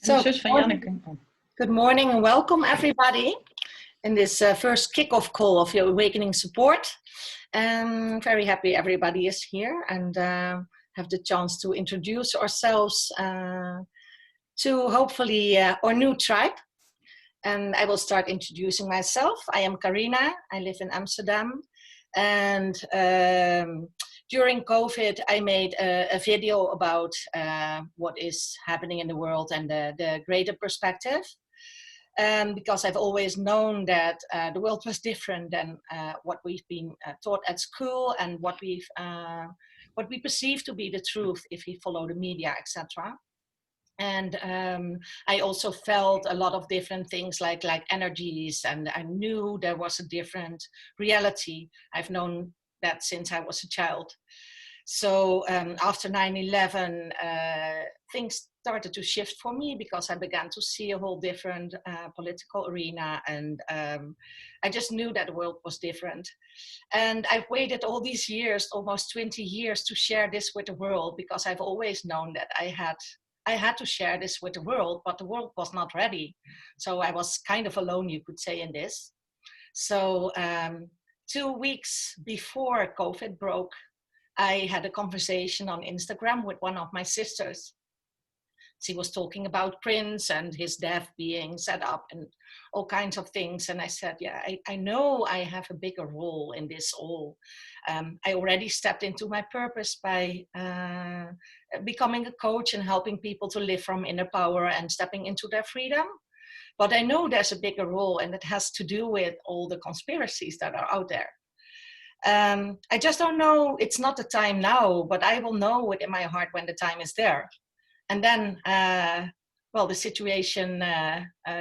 So, good morning and welcome everybody in this first kickoff call of your Awakening Support. Very happy everybody is here and have the chance to introduce ourselves to hopefully our new tribe. And I will start introducing myself. I am Karina, I live in Amsterdam. And during COVID, I made a video about what is happening in the world and the greater perspective. Because I've always known that the world was different than what we've been taught at school and what we perceive to be the truth if we follow the media, etc. And I also felt a lot of different things like energies, and I knew there was a different reality. I've known that since I was a child. So after 9/11, things started to shift for me because I began to see a whole different political arena, and I just knew that the world was different. And I've waited all these years, almost 20 years, to share this with the world, because I've always known that I had to share this with the world, but the world was not ready. So I was kind of alone, you could say, in this. So 2 weeks before COVID broke, I had a conversation on Instagram with one of my sisters. She was talking about Prince and his death being set up and all kinds of things. And I said, yeah, I know I have a bigger role in this all. I already stepped into my purpose by becoming a coach and helping people to live from inner power and stepping into their freedom. But I know there's a bigger role, and it has to do with all the conspiracies that are out there. I just don't know, it's not the time now, but I will know within my heart when the time is there. And then, the situation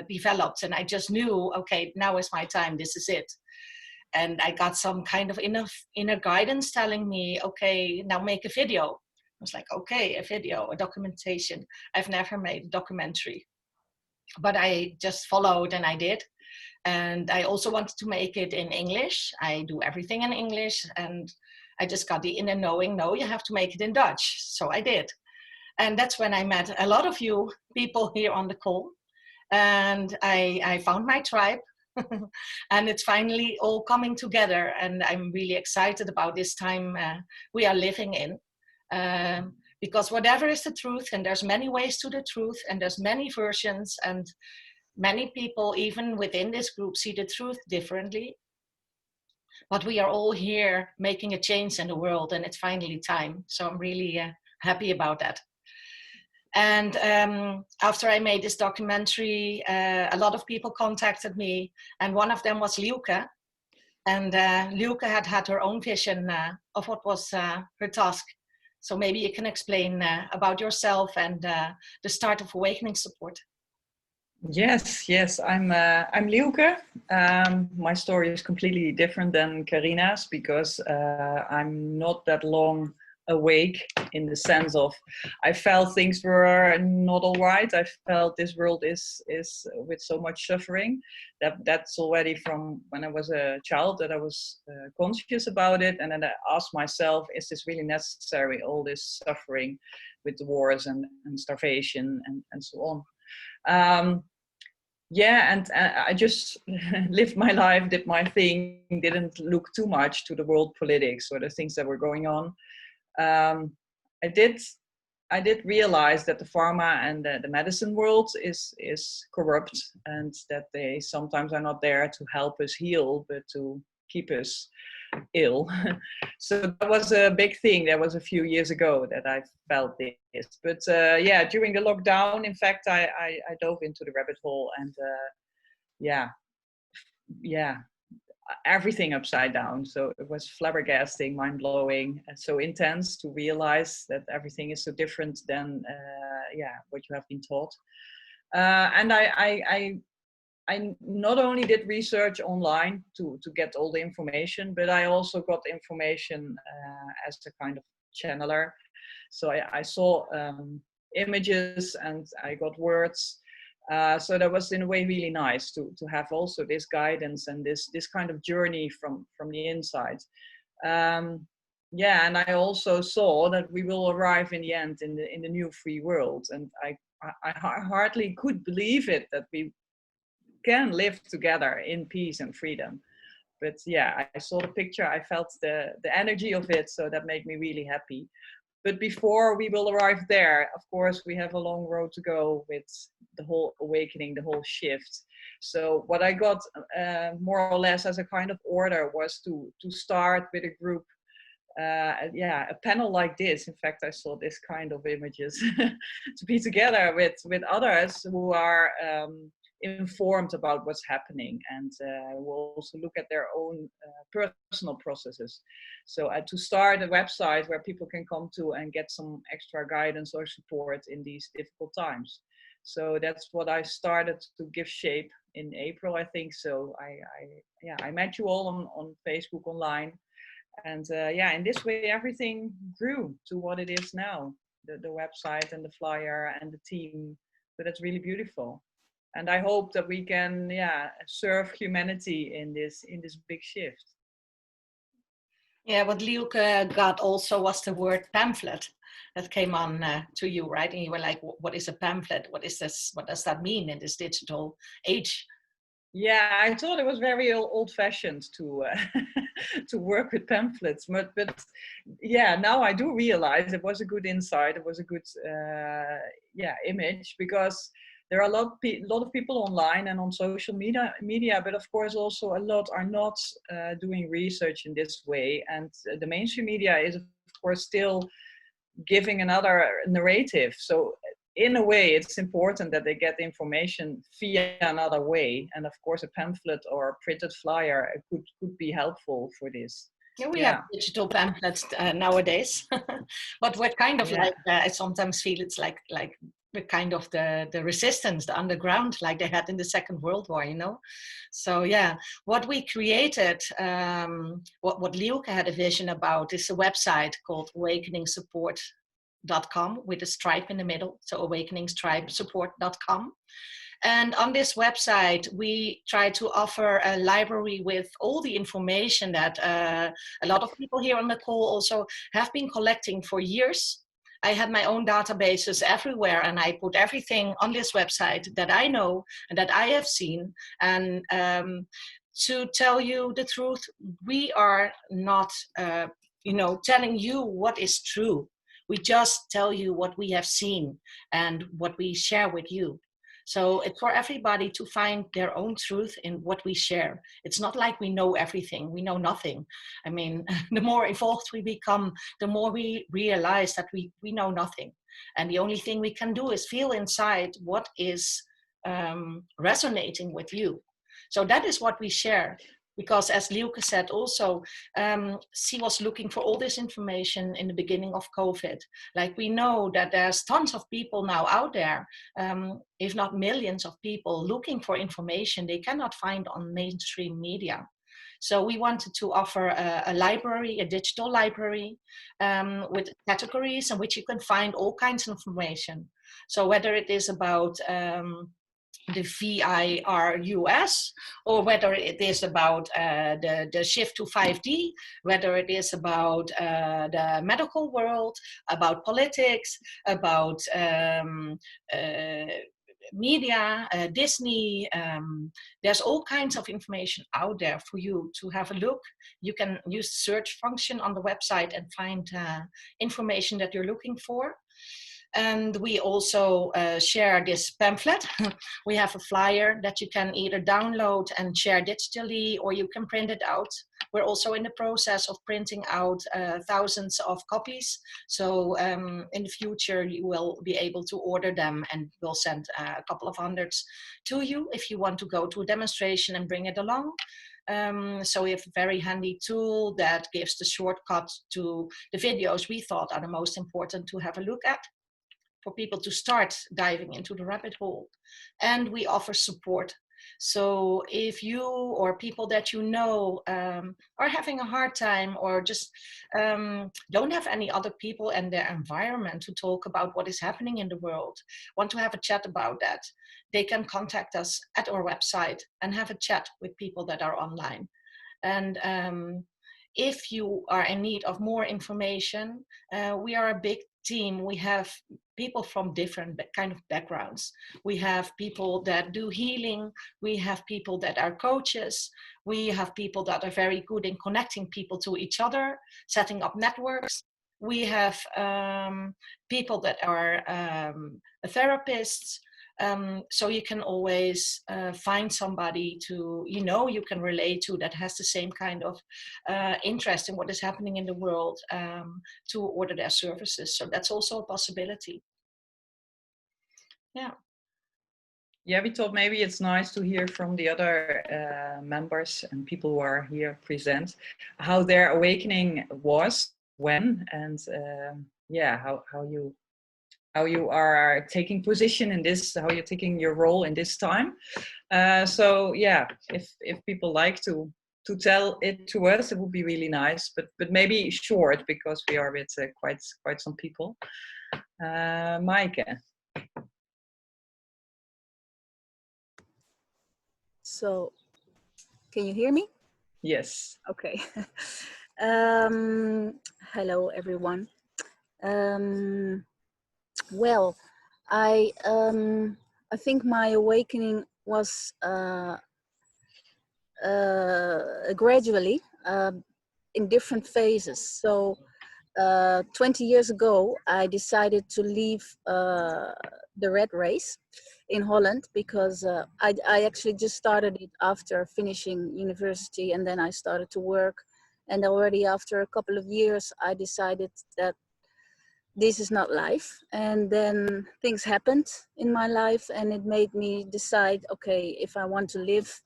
developed, and I just knew, okay, now is my time, this is it. And I got some kind of inner guidance telling me, okay, now make a video. I was like, okay, a video, a documentation. I've never made a documentary, but I just followed and I did. And I also wanted to make it in English. I do everything in English, and I just got the inner knowing, no, you have to make it in Dutch. So I did. And that's when I met a lot of you people here on the call. And I found my tribe. And it's finally all coming together. And I'm really excited about this time we are living in. Because whatever is the truth, and there's many ways to the truth, and there's many versions, and many people, even within this group, see the truth differently. But we are all here making a change in the world, and it's finally time. So I'm really happy about that. And after I made this documentary, a lot of people contacted me, and one of them was Liuke. And Liuke had her own vision of what was her task. So maybe you can explain about yourself and the start of Awakening Support. Yes, I'm Liuke. My story is completely different than Karina's, because I'm not that long awake, in the sense of I felt things were not all right. I felt this world is with so much suffering. That's already from when I was a child, that I was conscious about it, and then I asked myself, is this really necessary, all this suffering with the wars and starvation and so on. And I just lived my life, did my thing, didn't look too much to the world politics or the things that were going on. I did realize that the pharma and the medicine world is corrupt, and that they sometimes are not there to help us heal, but to keep us ill. So that was a big thing. That was a few years ago that I felt this. But during the lockdown, in fact, I dove into the rabbit hole, and everything upside down. So it was flabbergasting, mind-blowing, and so intense to realize that everything is so different than what you have been taught. And I not only did research online to get all the information, but I also got information as a kind of channeler. So I saw images and I got words. So that was in a way really nice to have also this guidance and this kind of journey from the inside. And I also saw that we will arrive in the end in the new free world, and I I hardly could believe it that we can live together in peace and freedom. But yeah, I saw the picture, I felt the energy of it, so that made me really happy. But before we will arrive there, of course, we have a long road to go with the whole awakening, the whole shift. So what I got more or less as a kind of order was to start with a group, yeah, a panel like this. In fact, I saw this kind of images to be together with others who are informed about what's happening, and will also look at their own personal processes. So to start a website where people can come to and get some extra guidance or support in these difficult times. So that's what I started to give shape in April, I think. So I met you all on Facebook online, and yeah, in this way everything grew to what it is now, the website and the flyer and the team. So that's really beautiful, and I hope that we can, yeah, serve humanity in this big shift. Yeah, what Liuke got also was the word pamphlet that came on to you, right? And you were like, what is a pamphlet? What is this? What does that mean in this digital age? Yeah, I thought it was very old-fashioned to to work with pamphlets, but yeah, now I do realize it was a good insight. It was a good yeah, image, because there are lot of people online and on social media, but of course also a lot are not doing research in this way, and the mainstream media is of course still giving another narrative. So in a way, it's important that they get information via another way. And of course, a pamphlet or a printed flyer could be helpful for this. Yeah, we have Yeah. digital pamphlets nowadays, but what kind of Yeah. like I sometimes feel it's like the kind of the resistance, the underground, like they had in the Second World War, you know. So yeah, what we created, what Liuke had a vision about, is a website called awakeningsupport.com with a stripe in the middle, so awakeningstripesupport.com. And on this website, we try to offer a library with all the information that a lot of people here on the call also have been collecting for years. I had my own databases everywhere, and I put everything on this website that I know and that I have seen. And to tell you the truth, we are not, telling you what is true. We just tell you what we have seen and what we share with you. So it's for everybody to find their own truth in what we share. It's not like we know everything. We know nothing. I mean, the more evolved we become, the more we realize that we know nothing. And the only thing we can do is feel inside what is resonating with you. So that is what we share. Because as Liuke said also, she was looking for all this information in the beginning of COVID. Like, we know that there's tons of people now out there, if not millions of people, looking for information they cannot find on mainstream media. So we wanted to offer a library, a digital library, with categories in which you can find all kinds of information. So whether it is about the VIRUS, or whether it is about the shift to 5D, whether it is about the medical world, about politics, about media, Disney. There's all kinds of information out there for you to have a look. You can use the search function on the website and find information that you're looking for. And we also share this pamphlet. We have a flyer that you can either download and share digitally, or you can print it out. We're also in the process of printing out thousands of copies. So in the future, you will be able to order them, and we'll send a couple of hundreds to you if you want to go to a demonstration and bring it along. So we have a very handy tool that gives the shortcut to the videos we thought are the most important to have a look at, for people to start diving into the rabbit hole. And we offer support. So if you or people that you know are having a hard time, or just don't have any other people in their environment to talk about what is happening in the world, want to have a chat about that, they can contact us at our website and have a chat with people that are online. And if you are in need of more information, we are a big team, we have people from different kind of backgrounds. We have people that do healing. We have people that are coaches. We have people that are very good in connecting people to each other, setting up networks. We have people that are therapists. So you can always find somebody to, you can relate to, that has the same kind of interest in what is happening in the world, to order their services. So that's also a possibility. Yeah. Yeah, we thought maybe it's nice to hear from the other members and people who are here present how their awakening was, when, and yeah, how you are taking position in this, how you're taking your role in this time. So yeah, if people like to tell it to us, it would be really nice, but maybe short, because we are with quite some people. Maaike. So, can you hear me? Yes. Okay. Hello, everyone. Well, I think my awakening was gradually in different phases. So, 20 years ago, I decided to leave the red race in Holland, because I actually just started it after finishing university, and then I started to work. And already after a couple of years, I decided that this is not life. And then things happened in my life, and it made me decide, okay, if I want to live,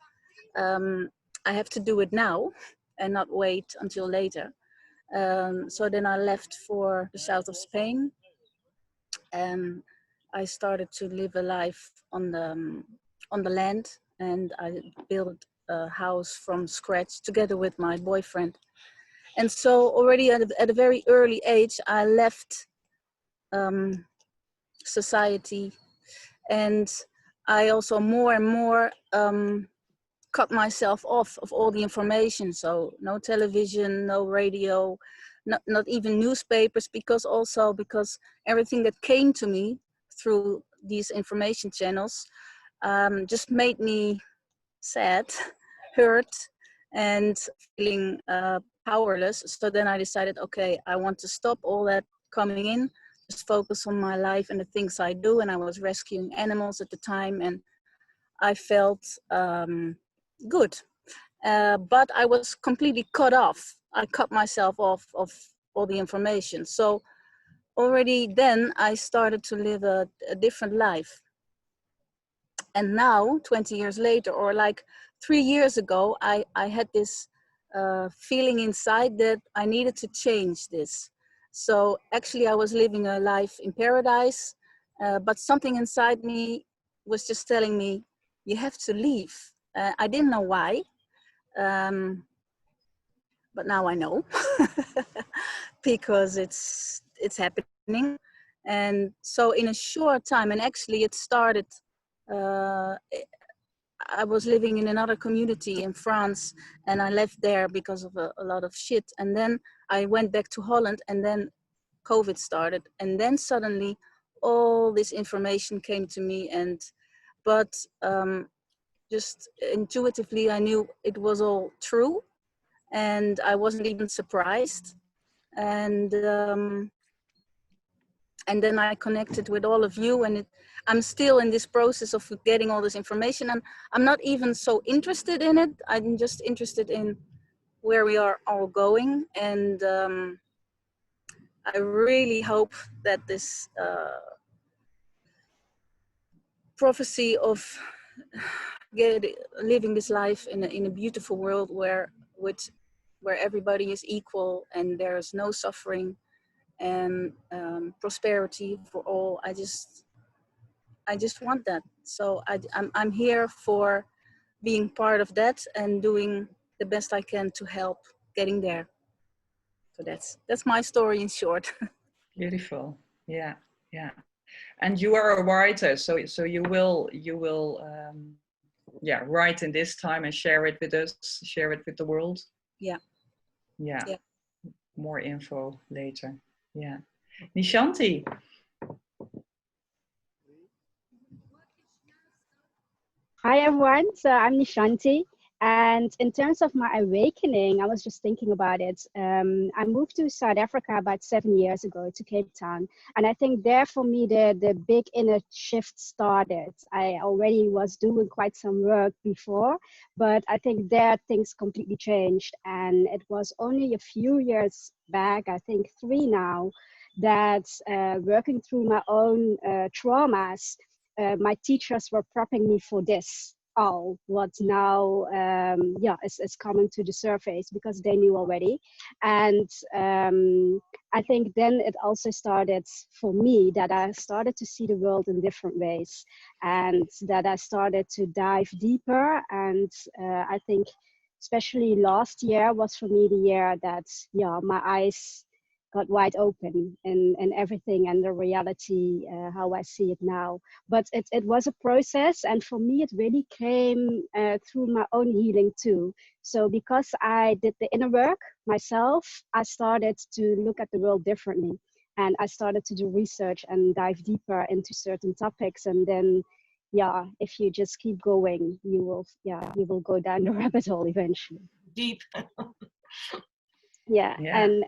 I have to do it now and not wait until later. So then I left for the south of Spain, and I started to live a life on the land, and I built a house from scratch together with my boyfriend. And so already at a very early age, I left society, and I also more and more cut myself off of all the information. So no television, no radio, not even newspapers, because everything that came to me through these information channels just made me sad, hurt, and feeling powerless. So then I decided, okay, I want to stop all that coming in, just focus on my life and the things I do. And I was rescuing animals at the time, and I felt good. But I was completely cut off. I cut myself off of all the information. So already then I started to live a different life. And now, 20 years later, or like 3 years ago, I had this feeling inside that I needed to change this. So actually I was living a life in paradise, but something inside me was just telling me, you have to leave. I didn't know why. But now I know because it's happening. And so in a short time, and actually it started, I was living in another community in France, and I left there because of a lot of shit. And then I went back to Holland, and then COVID started. And then suddenly all this information came to me, but just intuitively, I knew it was all true. And I wasn't even surprised. And then I connected with all of you, and I'm still in this process of getting all this information, and I'm not even so interested in it. I'm just interested in where we are all going, and I really hope that this prophecy of living this life in a beautiful world where everybody is equal and there's no suffering and prosperity for all. I just want that. So I'm here for being part of that and doing the best I can to help getting there. So that's my story in short. Beautiful. Yeah. And you are a writer, so you will write in this time and share it with us, share it with the world. Yeah. More info later. Yeah. Nishanti. Hi everyone, so I'm Nishanti, and in terms of my awakening, I was just thinking about it. I moved to South Africa about 7 years ago to Cape Town, and I think there for me the big inner shift started. I already was doing quite some work before, but I think there things completely changed, and it was only a few years back, I think 3 now, that working through my own traumas, my teachers were prepping me for this all what now is coming to the surface because they knew already. And I think then it also started for me that I started to see the world in different ways, and that I started to dive deeper. And I think especially last year was for me the year that my eyes got wide open in everything and the reality, how I see it now. But it was a process, and for me it really came through my own healing too. So because I did the inner work myself, I started to look at the world differently, and I started to do research and dive deeper into certain topics. And then if you just keep going, you will go down the rabbit hole eventually. Deep. Yeah. And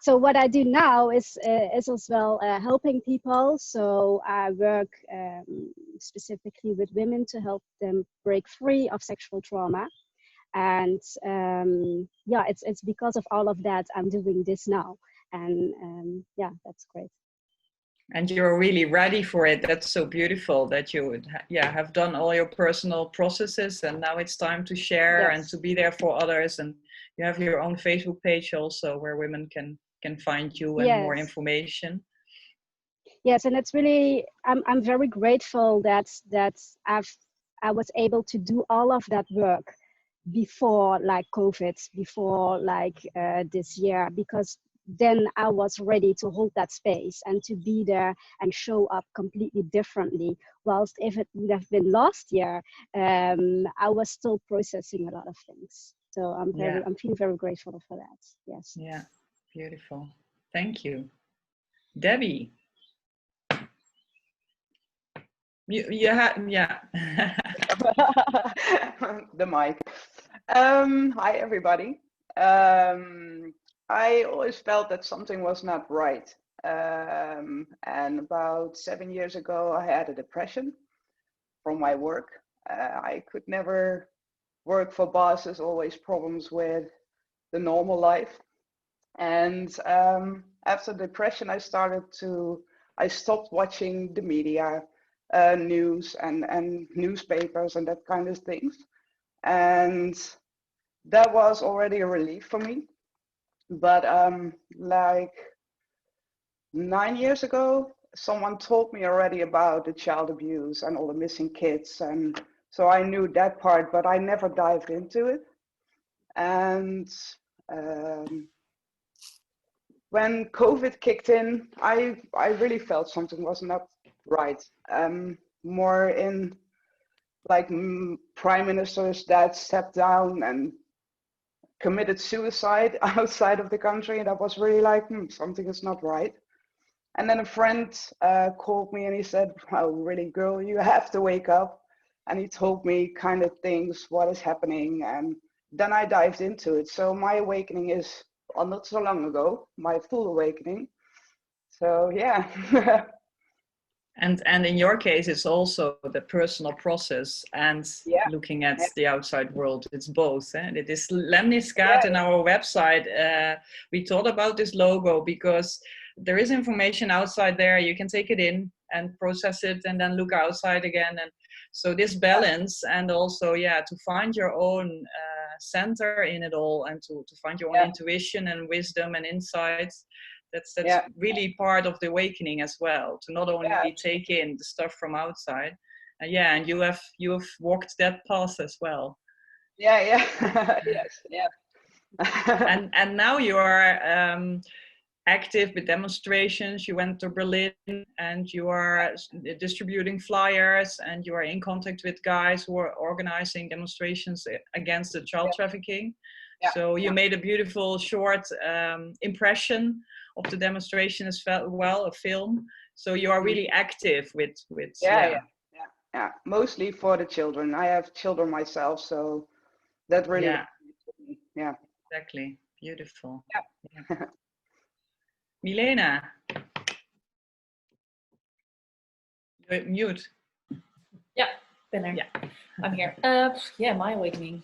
so what I do now is as well helping people. So I work specifically with women to help them break free of sexual trauma. And it's because of all of that I'm doing this now. And that's great. And you're really ready for it. That's so beautiful that you would have done all your personal processes, and now it's time to share and to be there for others. And you have your own Facebook page also where women can find you and more information. Yes, and it's really I'm very grateful that I was able to do all of that work before like COVID, before like this year, because then I was ready to hold that space and to be there and show up completely differently. Whilst if it would have been last year, I was still processing a lot of things. So I'm feeling very grateful for that. Yes. Yeah, beautiful. Thank you. Debbie. You had, the mic. Hi everybody. I always felt that something was not right. And about 7 years ago, I had a depression from my work. I could never work for bosses, always problems with the normal life. And after depression, I stopped watching the media, news and newspapers and that kind of things. And that was already a relief for me. But like 9 years ago, someone told me already about the child abuse and all the missing kids. And so I knew that part, but I never dived into it. And when COVID kicked in, I really felt something was not right. More in like prime ministers that stepped down and committed suicide outside of the country. And that was really like, something is not right. And then a friend called me and he said, "Oh, really, girl, you have to wake up." And he told me kind of things, what is happening. And then I dived into it. So my awakening is not so long ago, my full awakening. So yeah. And in your case, it's also the personal process and looking at the outside world. It's both. It is Lemniscaat in our website. We thought about this logo because there is information outside there. You can take it in and process it and then look outside again. And so this balance and also, to find your own center in it all and to find your own intuition and wisdom and insights. That's really part of the awakening as well, to not only take in the stuff from outside. And you have walked that path as well. Yes, and now you are active with demonstrations. You went to Berlin and you are distributing flyers, and you are in contact with guys who are organizing demonstrations against the child trafficking. So you made a beautiful short impression of the demonstration as well, a film. So you are really active with Yeah. Mostly for the children. I have children myself, so that really. Yeah. Exactly. Beautiful. Yeah. Milena, you're mute. Yeah, been there. Yeah. I'm here. Yeah, my awakening.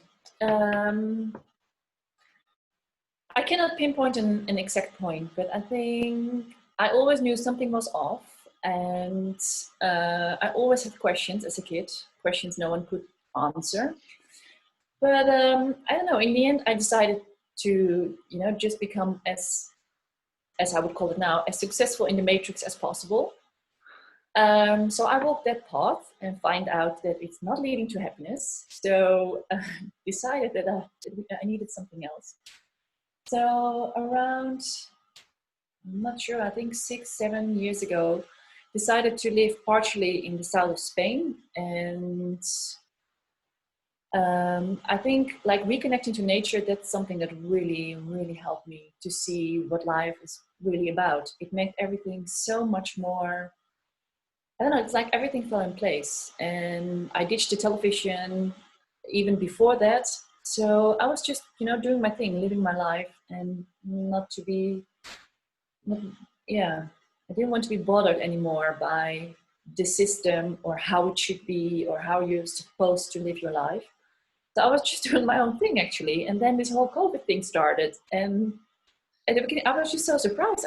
I cannot pinpoint an exact point, but I think I always knew something was off, and I always had questions as a kid, questions no one could answer. But I don't know. In the end, I decided to, just become as I would call it now, as successful in the matrix as possible. So I walked that path and find out that it's not leading to happiness. So decided that I needed something else. So around, I'm not sure, I think 6-7 years ago, decided to live partially in the south of Spain. And I think like reconnecting to nature, that's something that really, really helped me to see what life is really about. It made everything so much more, I don't know, it's like everything fell in place. And I ditched the television even before that. So I was just, doing my thing, living my life, and I didn't want to be bothered anymore by the system or how it should be or how you're supposed to live your life. So I was just doing my own thing, actually. And then this whole COVID thing started. And at the beginning, I was just so surprised.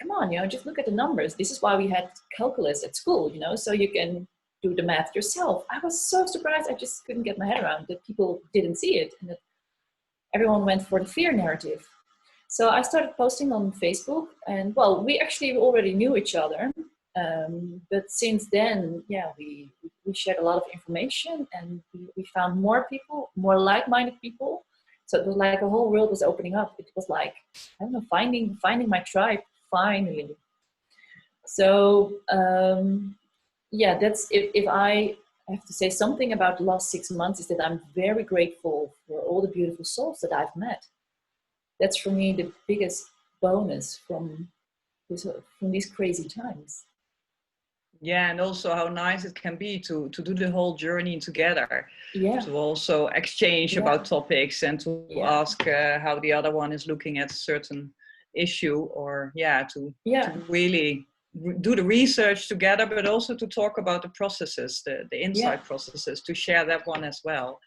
Come on, just look at the numbers. This is why we had calculus at school, so you can do the math yourself. I was so surprised. I just couldn't get my head around that people didn't see it and that everyone went for the fear narrative. So I started posting on Facebook, and well, we actually already knew each other. But since then, we shared a lot of information, and we found more people, more like-minded people. So it was like a whole world was opening up. It was like, I don't know, finding my tribe finally. So that's if I have to say something about the last 6 months, is that I'm very grateful for all the beautiful souls that I've met. That's for me the biggest bonus from these crazy times. Yeah, and also how nice it can be to do the whole journey together. Yeah. To also exchange about topics and to ask how the other one is looking at a certain issue, or to really do the research together, but also to talk about the processes, the inside processes, to share that one as well.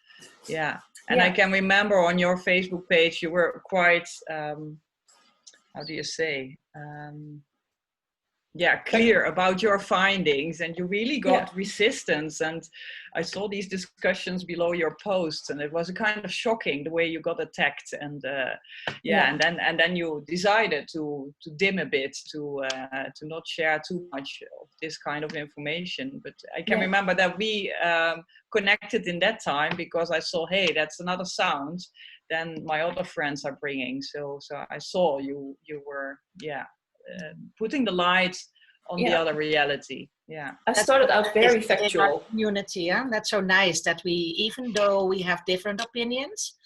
Yeah. And I can remember on your Facebook page, you were quite, how do you say? Clear about your findings, and you really got resistance. And I saw these discussions below your posts, and it was a kind of shocking the way you got attacked. And and then you decided to dim a bit, to not share too much of this kind of information. But I can remember that we connected in that time, because I saw, hey, that's another sound than my other friends are bringing. So I saw you were putting the light on the other reality. I started out very factual. In our community, that's so nice that we, even though we have different opinions,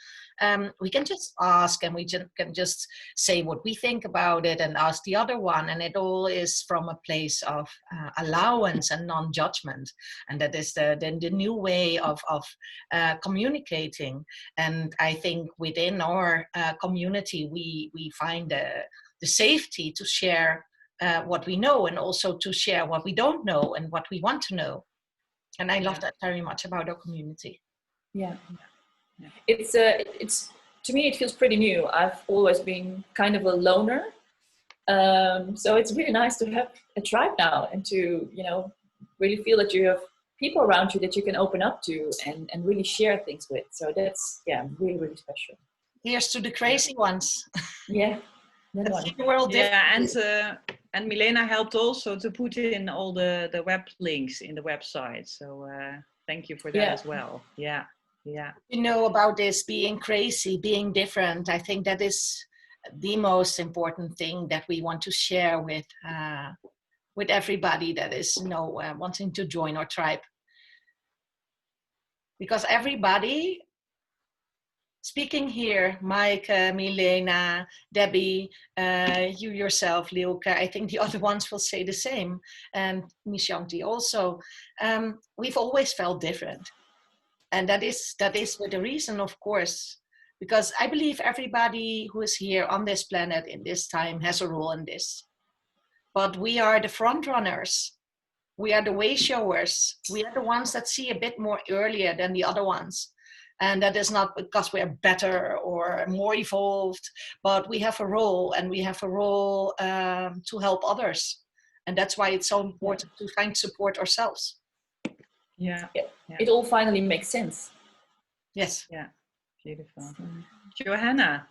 we can just ask, and we can just say what we think about it, and ask the other one, and it all is from a place of allowance and non-judgment. And that is the new way of communicating. And I think within our community, we find the safety to share what we know, and also to share what we don't know and what we want to know. And I love that very much about our community. Yeah. It's to me, it feels pretty new. I've always been kind of a loner. So it's really nice to have a tribe now, and to, really feel that you have people around you that you can open up to and really share things with. So that's, really, really special. Here's to the crazy ones. Yeah. The world and Milena helped also to put in all the web links in the website. So thank you for that as well. Yeah. About this being crazy, being different, I think that is the most important thing that we want to share with everybody that is wanting to join our tribe. Because everybody speaking here, Mike, Milena, Debbie, you yourself, Lielke, I think the other ones will say the same, and Nishanti also. We've always felt different. And that is with the reason, of course, because I believe everybody who is here on this planet in this time has a role in this. But we are the front runners. We are the way showers. We are the ones that see a bit more earlier than the other ones. And that is not because we are better or more evolved, but we have a role, and we have a role to help others. And that's why it's so important to find support ourselves. Yeah. It all finally makes sense. Yes. Yeah. Beautiful. Johanna.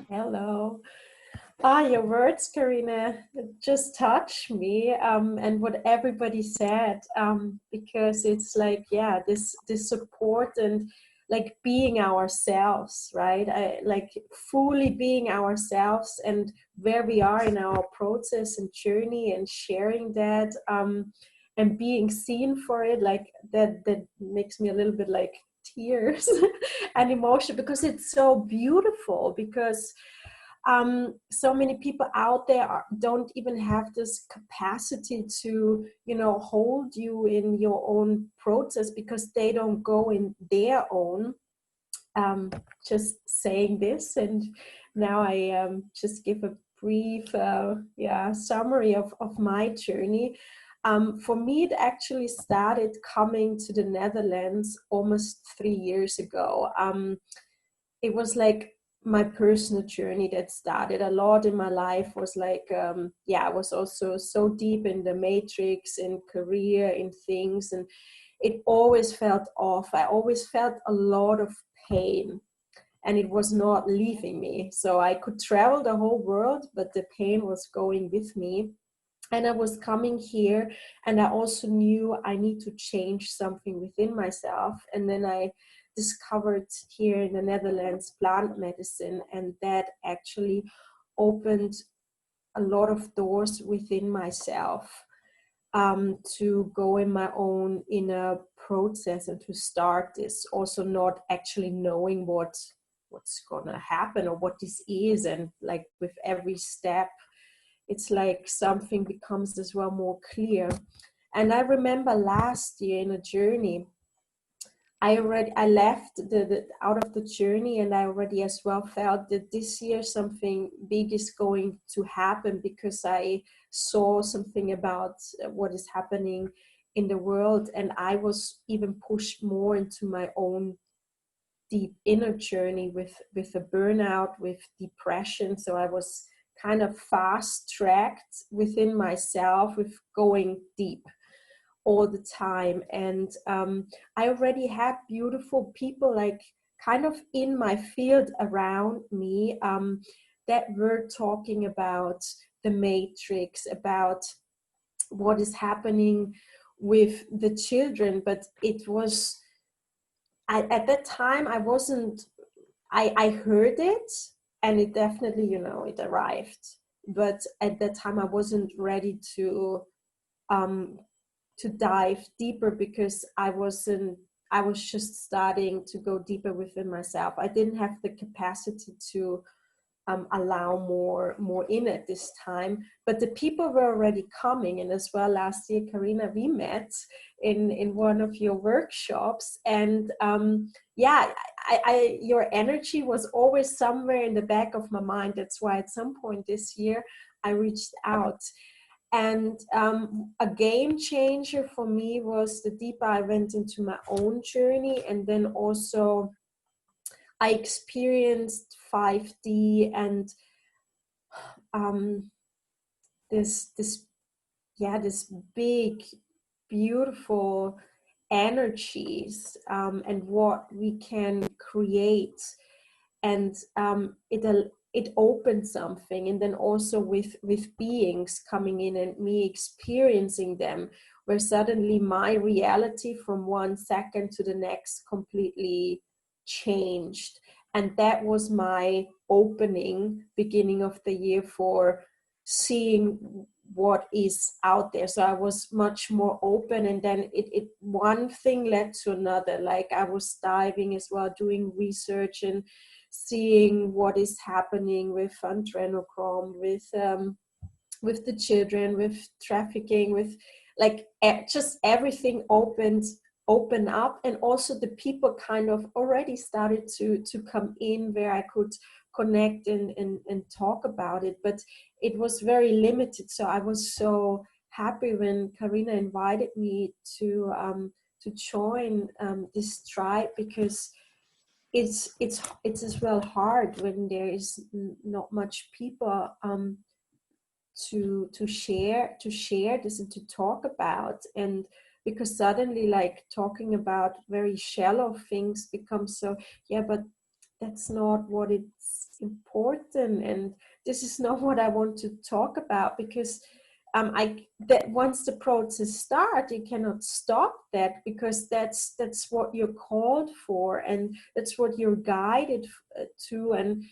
Hello. Your words, Karina, just touch me, and what everybody said, because it's like, yeah, this support and like being ourselves, right? Like fully being ourselves and where we are in our process and journey, and sharing that, and being seen for it, like that makes me a little bit like tears and emotion, because it's so beautiful. Because so many people out there don't even have this capacity to, you know, hold you in your own process, because they don't go in their own. Just saying this, and now I just give a brief summary of my journey. For me, it actually started coming to the Netherlands almost 3 years ago. It was like my personal journey that started. A lot in my life was like, I was also so deep in the matrix, in career, in things, and it always felt off. I always felt a lot of pain, and it was not leaving me. So I could travel the whole world, but the pain was going with me. And I was coming here, and I also knew I need to change something within myself. And then I discovered here in the Netherlands plant medicine, and that actually opened a lot of doors within myself, to go in my own inner process and to start this, also not actually knowing what's gonna happen or what this is. And like with every step, it's like something becomes as well more clear. And I remember last year in a journey, I left the out of the journey, and I already as well felt that this year something big is going to happen, because I saw something about what is happening in the world, and I was even pushed more into my own deep inner journey with a burnout, with depression. So I was kind of fast tracked within myself with going deep all the time. And I already had beautiful people like kind of in my field around me, that were talking about the matrix, about what is happening with the children. But it was, at that time I wasn't, I heard it, and it definitely, you know, it arrived. But at that time I wasn't ready to dive deeper, because I was just starting to go deeper within myself. I didn't have the capacity to allow more in at this time. But the people were already coming. And as well, last year, Karina, we met in one of your workshops, and your energy was always somewhere in the back of my mind. That's why at some point this year I reached out. And a game changer for me was the deeper I went into my own journey. And then also I experienced 5D and this big, beautiful energies, and what we can create. And it opened something. And then also with beings coming in and me experiencing them, where suddenly my reality from 1 second to the next completely changed. And that was my opening beginning of the year for seeing what is out there. So I was much more open, and then it one thing led to another. Like I was diving as well, doing research and seeing what is happening with adrenochrome, with the children, with trafficking, with like just everything open up. And also the people kind of already started to come in where I could connect and talk about it, but it was very limited. So I was so happy when Karina invited me to join this tribe, because it's as well hard when there is not much people to share this and to talk about. And because suddenly like talking about very shallow things becomes so, yeah, but that's not what it's important, and this is not what I want to talk about, because that once the process starts, you cannot stop that, because that's what you're called for, and that's what you're guided to, and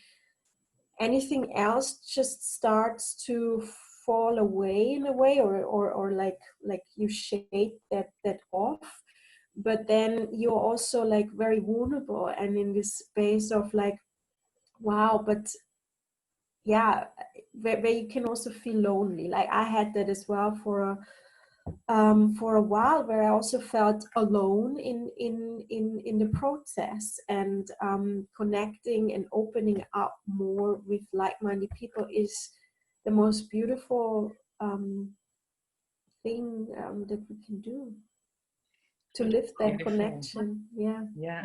anything else just starts to fall away in a way, or like you shake that off. But then you're also like very vulnerable, and in this space of like, wow, but yeah, where you can also feel lonely. Like I had that as well for a while, where I also felt alone in the process. And connecting and opening up more with like-minded people is the most beautiful thing that we can do, to live that Beautiful. connection. Yeah.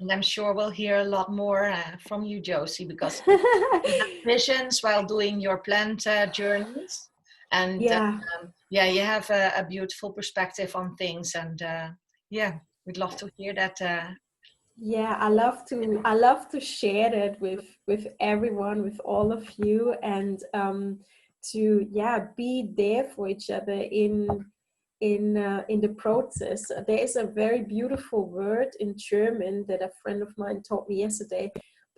And I'm sure we'll hear a lot more from you, Josie, because you have visions while doing your planned journeys, and you have a beautiful perspective on things, and we'd love to hear that. Yeah, I love to share that with everyone, with all of you, and to be there for each other in the process. There is a very beautiful word in German that a friend of mine taught me yesterday,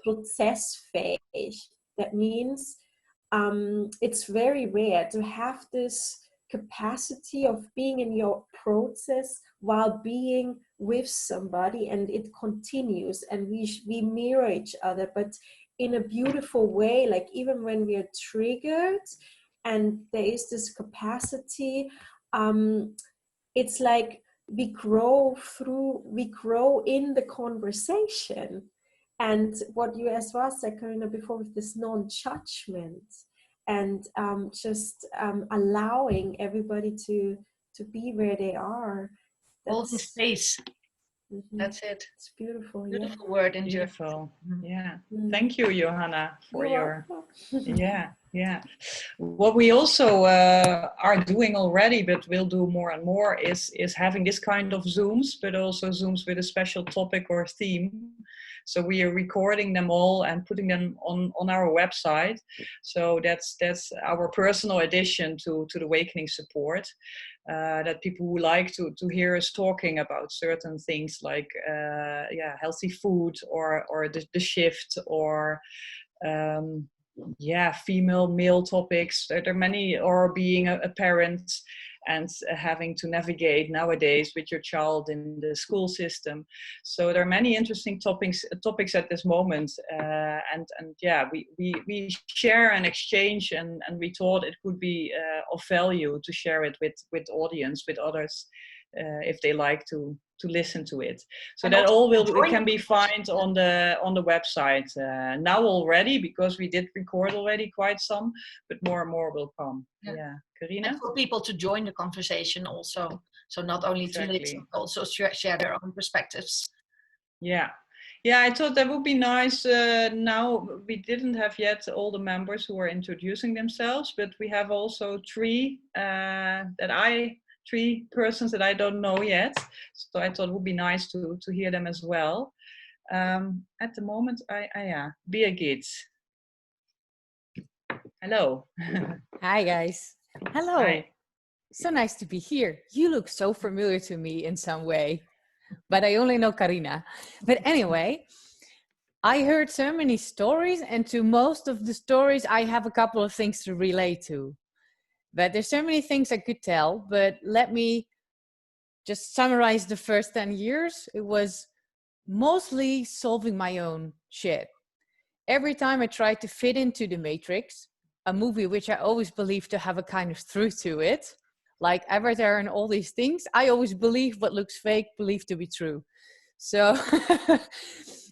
prozessfähig. That means it's very rare to have this capacity of being in your process while being with somebody, and it continues, and we mirror each other, but in a beautiful way. Like even when we are triggered and there is this capacity, it's like we grow in the conversation. And what you as well said, Karina, before, with this non-judgment, and just allowing everybody to be where they are. Holding space. Mm-hmm. That's it. It's beautiful. Beautiful word in German. Beautiful. Yeah. Mm-hmm. Thank you, Johanna, for You're yeah. What we also are doing already, but we'll do more and more, is having this kind of Zooms, but also Zooms with a special topic or theme. So we are recording them all and putting them on our website. So that's our personal addition to the Awakening Support. That people who like to hear us talking about certain things like healthy food, or the shift, or female male topics. There are many, or being a parent and having to navigate nowadays with your child in the school system. So there are many interesting topics at this moment, we share and exchange, and we thought it could be of value to share it with audience, with others, if they like to listen to it. So and that all can be found on the website now already, because we did record already quite some, but more and more will come. Yeah, Karina? And for people to join the conversation also. So not only to listen, but also share their own perspectives. Yeah, I thought that would be nice. Now we didn't have yet all the members who are introducing themselves, but we have also three persons that I don't know yet. So I thought it would be nice to hear them as well. At the moment, Birgit. Hello. Hi, guys. Hello. Hi. So nice to be here. You look so familiar to me in some way, but I only know Karina. But anyway, I heard so many stories, and to most of the stories, I have a couple of things to relate to. But there's so many things I could tell, but let me just summarize the first 10 years. It was mostly solving my own shit. Every time I tried to fit into the Matrix, a movie which I always believed to have a kind of truth to it, like Avatar and all these things, I always believe what looks fake, believe to be true. So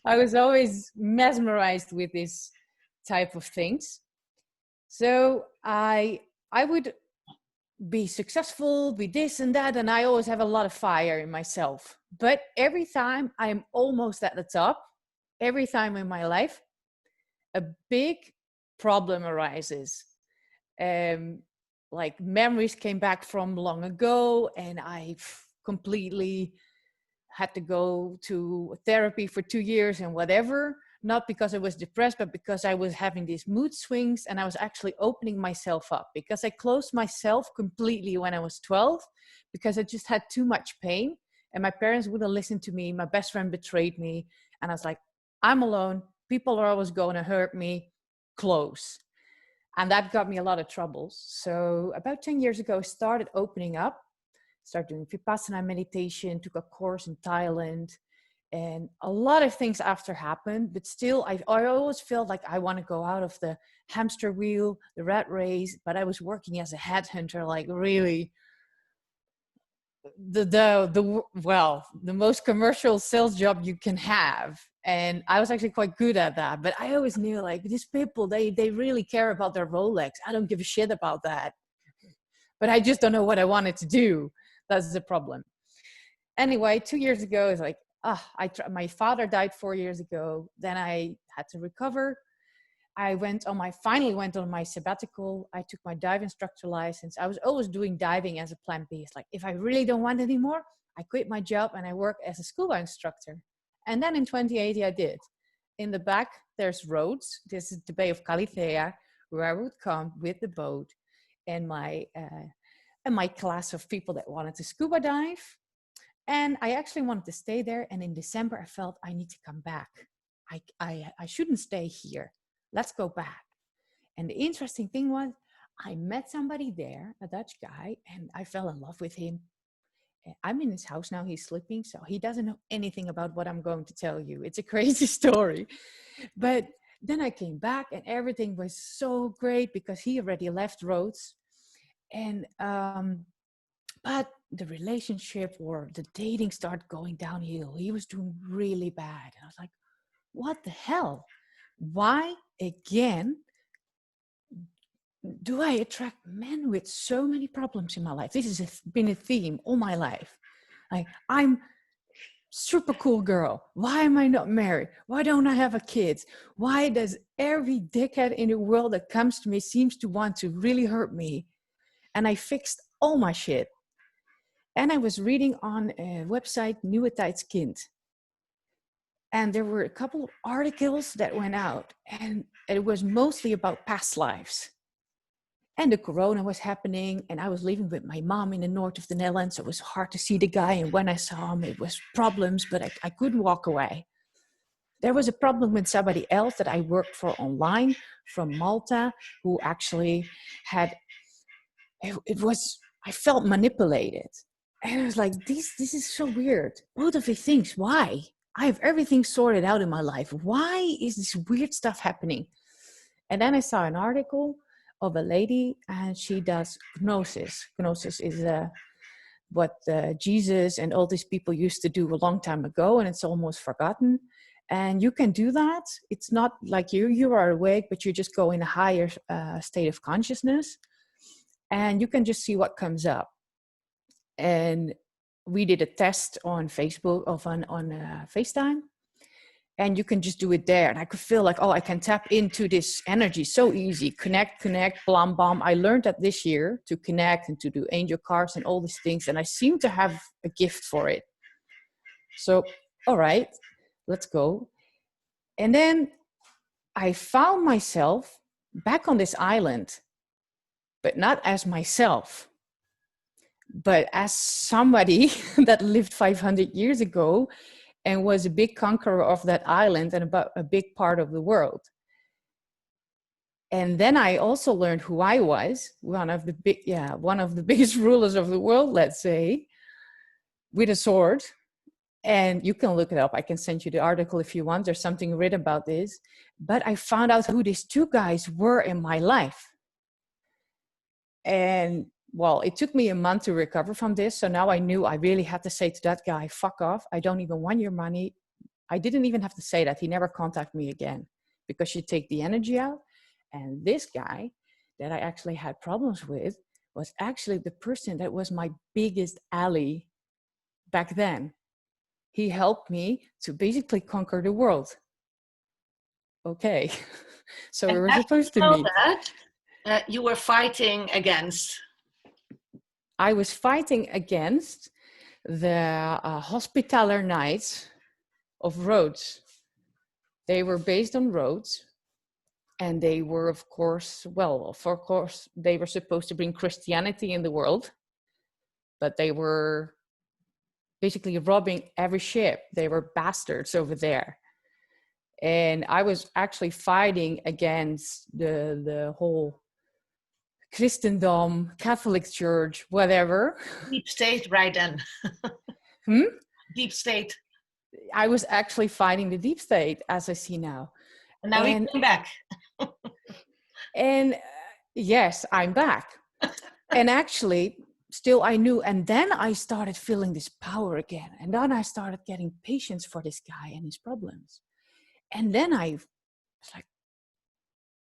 I was always mesmerized with this type of things. So I would be successful, be this and that, and I always have a lot of fire in myself. But every time I'm almost at the top, every time in my life, a big problem arises. Like memories came back from long ago, and I completely had to go to therapy for 2 years and whatever. Not because I was depressed, but because I was having these mood swings, and I was actually opening myself up, because I closed myself completely when I was 12, because I just had too much pain and my parents wouldn't listen to me. My best friend betrayed me, and I was like, I'm alone. People are always going to hurt me. Close. And that got me a lot of troubles. So about 10 years ago, I started opening up, started doing Vipassana meditation, took a course in Thailand, and a lot of things after happened, but still I always felt like I want to go out of the hamster wheel, the rat race, but I was working as a headhunter, like really the most commercial sales job you can have. And I was actually quite good at that, but I always knew like these people, they really care about their Rolex. I don't give a shit about that, but I just don't know what I wanted to do. That's the problem. Anyway, 2 years ago, it's like, my father died 4 years ago. Then I had to recover. I finally went on my sabbatical. I took my dive instructor license. I was always doing diving as a plan B. It's like, if I really don't want it anymore, I quit my job and I work as a scuba instructor. And then in 2018, I did. In the back, there's roads. This is the Bay of Calithea, where I would come with the boat and my class of people that wanted to scuba dive. And I actually wanted to stay there. And in December, I felt I need to come back. I shouldn't stay here. Let's go back. And the interesting thing was, I met somebody there, a Dutch guy, and I fell in love with him. I'm in his house now, he's sleeping, so he doesn't know anything about what I'm going to tell you. It's a crazy story. But then I came back and everything was so great because he already left Rhodes. And but the relationship or the dating started going downhill. He was doing really bad. And I was like, what the hell? Why again do I attract men with so many problems in my life? This has been a theme all my life. Like, I'm super cool girl. Why am I not married? Why don't I have a kid? Why does every dickhead in the world that comes to me seems to want to really hurt me? And I fixed all my shit. And I was reading on a website, Nieuwe Tijdskind. And there were a couple of articles that went out, and it was mostly about past lives. And the corona was happening, and I was living with my mom in the north of the Netherlands, so it was hard to see the guy. And when I saw him, it was problems, but I couldn't walk away. There was a problem with somebody else that I worked for online from Malta, who actually had, I felt manipulated. And I was like, this is so weird. Both of these things, why? I have everything sorted out in my life. Why is this weird stuff happening? And then I saw an article of a lady, and she does gnosis. Gnosis is what Jesus and all these people used to do a long time ago, and it's almost forgotten. And you can do that. It's not like you are awake, but you just go in a higher state of consciousness, and you can just see what comes up. And we did a test on Facebook, on FaceTime, and you can just do it there. And I could feel like, oh, I can tap into this energy so easy. Connect, blam, blam. I learned that this year, to connect and to do angel cards and all these things. And I seem to have a gift for it. So, all right, let's go. And then I found myself back on this island, but not as myself, but as somebody that lived 500 years ago and was a big conqueror of that island and about a big part of the world. And then I also learned who I was, one of the biggest rulers of the world, let's say, with a sword. And you can look it up. I can send you the article if you want. There's something written about this. But I found out who these two guys were in my life. And well, it took me a month to recover from this. So now I knew I really had to say to that guy, fuck off. I don't even want your money. I didn't even have to say that. He never contacted me again because you take the energy out. And this guy that I actually had problems with was actually the person that was my biggest ally back then. He helped me to basically conquer the world. Okay. So we were supposed to meet. That you were fighting against? I was fighting against the Hospitaller Knights of Rhodes. They were based on Rhodes. And they were, of course, they were supposed to bring Christianity in the world. But they were basically robbing every ship. They were bastards over there. And I was actually fighting against the whole Christendom, Catholic Church, whatever. Deep state, right then. Deep state. I was actually fighting the deep state, as I see now. And now we came back. And yes, I'm back. And actually, still I knew. And then I started feeling this power again. And then I started getting patience for this guy and his problems. And then I was like,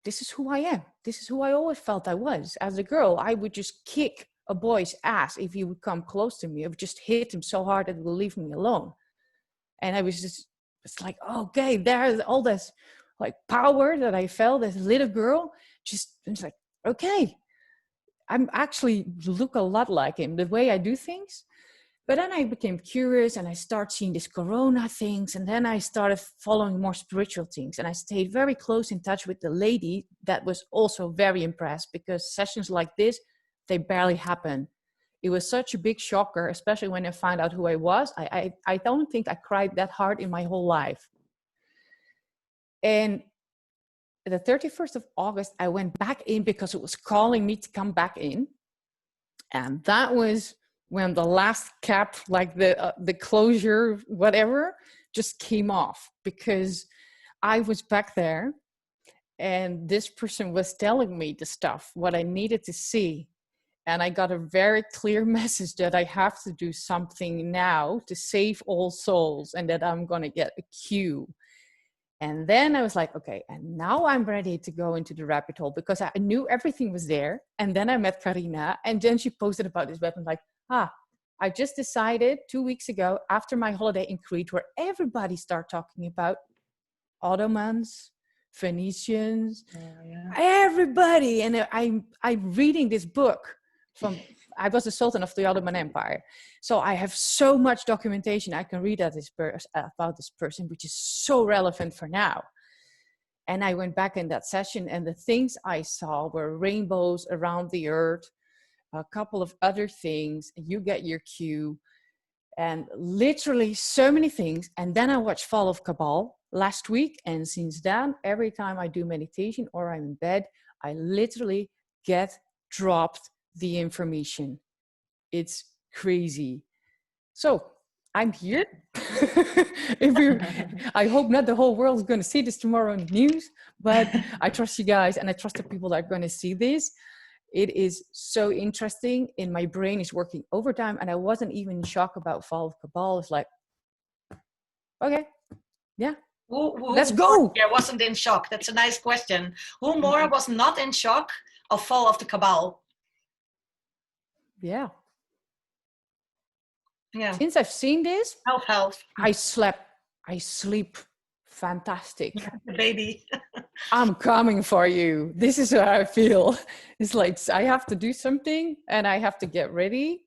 this is who I am. This is who I always felt I was. As a girl, I would just kick a boy's ass if he would come close to me. I would just hit him so hard that he would leave me alone. And I was just, it's like, okay, there's all this like power that I felt as a little girl. Just, it's like, okay, I'm actually look a lot like him, the way I do things. But then I became curious and I started seeing this Corona things. And then I started following more spiritual things. And I stayed very close in touch with the lady that was also very impressed, because sessions like this, they barely happen. It was such a big shocker, especially when I found out who I was. I don't think I cried that hard in my whole life. And the 31st of August, I went back in because it was calling me to come back in. And that was when the last cap, like the closure, whatever, just came off, because I was back there and this person was telling me the stuff, what I needed to see. And I got a very clear message that I have to do something now to save all souls, and that I'm going to get a cue. And then I was like, okay, and now I'm ready to go into the rabbit hole, because I knew everything was there. And then I met Karina, and then she posted about this web, and like, I just decided 2 weeks ago after my holiday in Crete, where everybody started talking about Ottomans, Phoenicians, everybody. And I'm reading this book I was the Sultan of the Ottoman Empire. So I have so much documentation I can read about this person, which is so relevant for now. And I went back in that session, and the things I saw were rainbows around the earth, a couple of other things, you get your cue, and literally so many things. And then I watched Fall of Cabal last week. And since then, every time I do meditation or I'm in bed, I literally get dropped the information. It's crazy. So I'm here. I hope not the whole world is going to see this tomorrow in the news, but I trust you guys, and I trust the people that are going to see this. It is so interesting, and my brain is working overtime, and I wasn't even in shock about Fall of Cabal. It's like, okay, yeah, let's go. I wasn't in shock. That's a nice question. Who more was not in shock of Fall of the Cabal? Yeah. Yeah. Since I've seen this, health. I sleep fantastic. The baby. I'm coming for you. This is how I feel. It's like I have to do something and I have to get ready.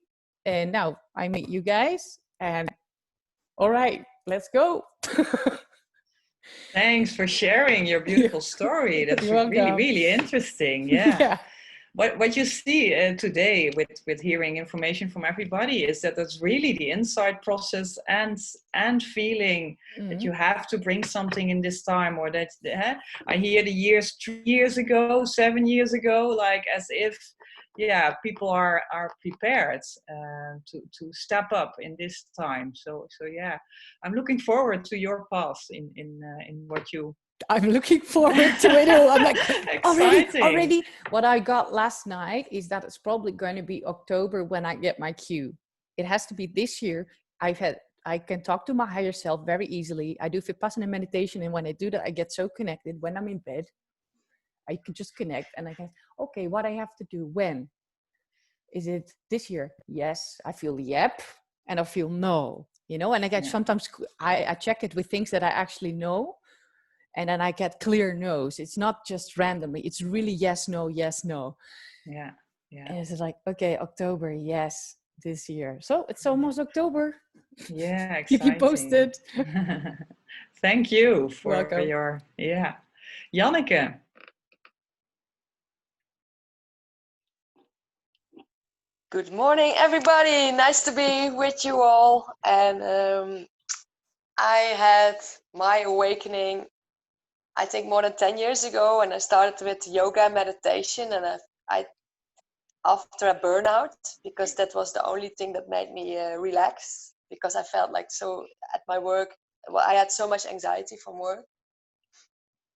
And now I meet you guys, and all right, let's go. Thanks for sharing your beautiful story. That's really, really interesting. Yeah. what you see today with hearing information from everybody is that it's really the inside process and feeling that you have to bring something in this time, or that I hear the years 3 years ago, 7 years ago, like as if people are prepared to step up in this time. So yeah, I'm looking forward to your path in what you. I'm looking forward to it all. I'm like, exciting. already. What I got last night is that it's probably going to be October when I get my cue. It has to be this year. I can talk to my higher self very easily. I do Vipassana meditation, and when I do that, I get so connected. When I'm in bed, I can just connect, and I can, okay, what I have to do, when? Is it this year? Yes. I feel yep, and I feel no, and I get sometimes, I check it with things that I actually know. And then I get clear no's. It's not just randomly. It's really yes, no, yes, no. Yeah. And it's like, okay, October, yes, this year. So it's almost October. Yeah, exciting. Keep you posted. Thank you for Welcome. your, Janneke. Good morning, everybody. Nice to be with you all. And I had my awakening, I think, more than 10 years ago, and I started with yoga and meditation. And I after a burnout, because that was the only thing that made me relax, because I felt like so at my work. Well, I had so much anxiety from work.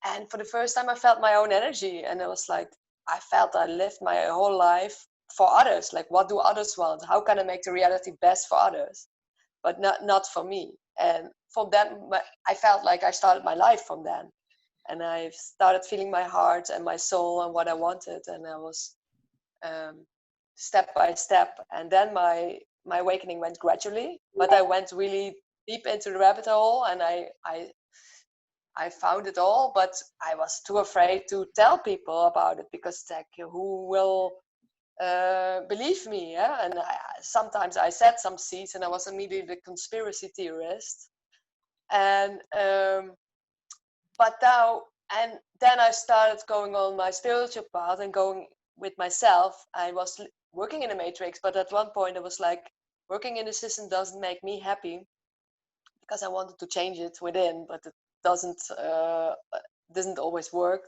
And for the first time, I felt my own energy. And it was like, I felt I lived my whole life for others. Like, what do others want? How can I make the reality best for others? But not for me. And from then, I felt like I started my life from then. And I started feeling my heart and my soul and what I wanted. And I was step by step. And then my awakening went gradually. But I went really deep into the rabbit hole, and I found it all, but I was too afraid to tell people about it, because like, who will believe me? Yeah? And sometimes I said some seeds, and I was immediately a conspiracy theorist. And but now, and then I started going on my spiritual path and going with myself. I was working in a matrix, but at one point I was like, working in the system doesn't make me happy, because I wanted to change it within, but it doesn't always work.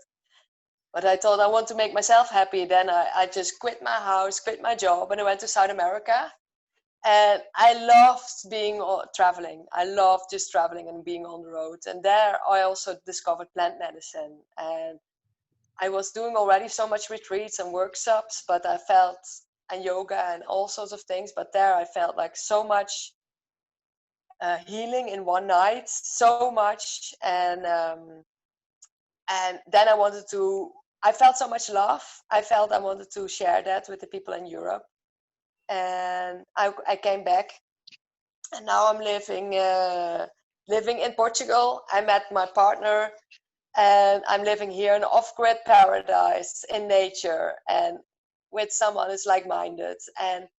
But I thought I want to make myself happy. Then I just quit my house, quit my job, and I went to South America. And I loved traveling. I loved just traveling and being on the road. And there I also discovered plant medicine. And I was doing already so much retreats and workshops, but I felt, and yoga and all sorts of things. But there I felt like so much healing in one night, so much. And then I felt so much love. I felt I wanted to share that with the people in Europe. And I came back, and now I'm living in Portugal. I met my partner, and I'm living here in an off-grid paradise in nature, and with someone who's like-minded. And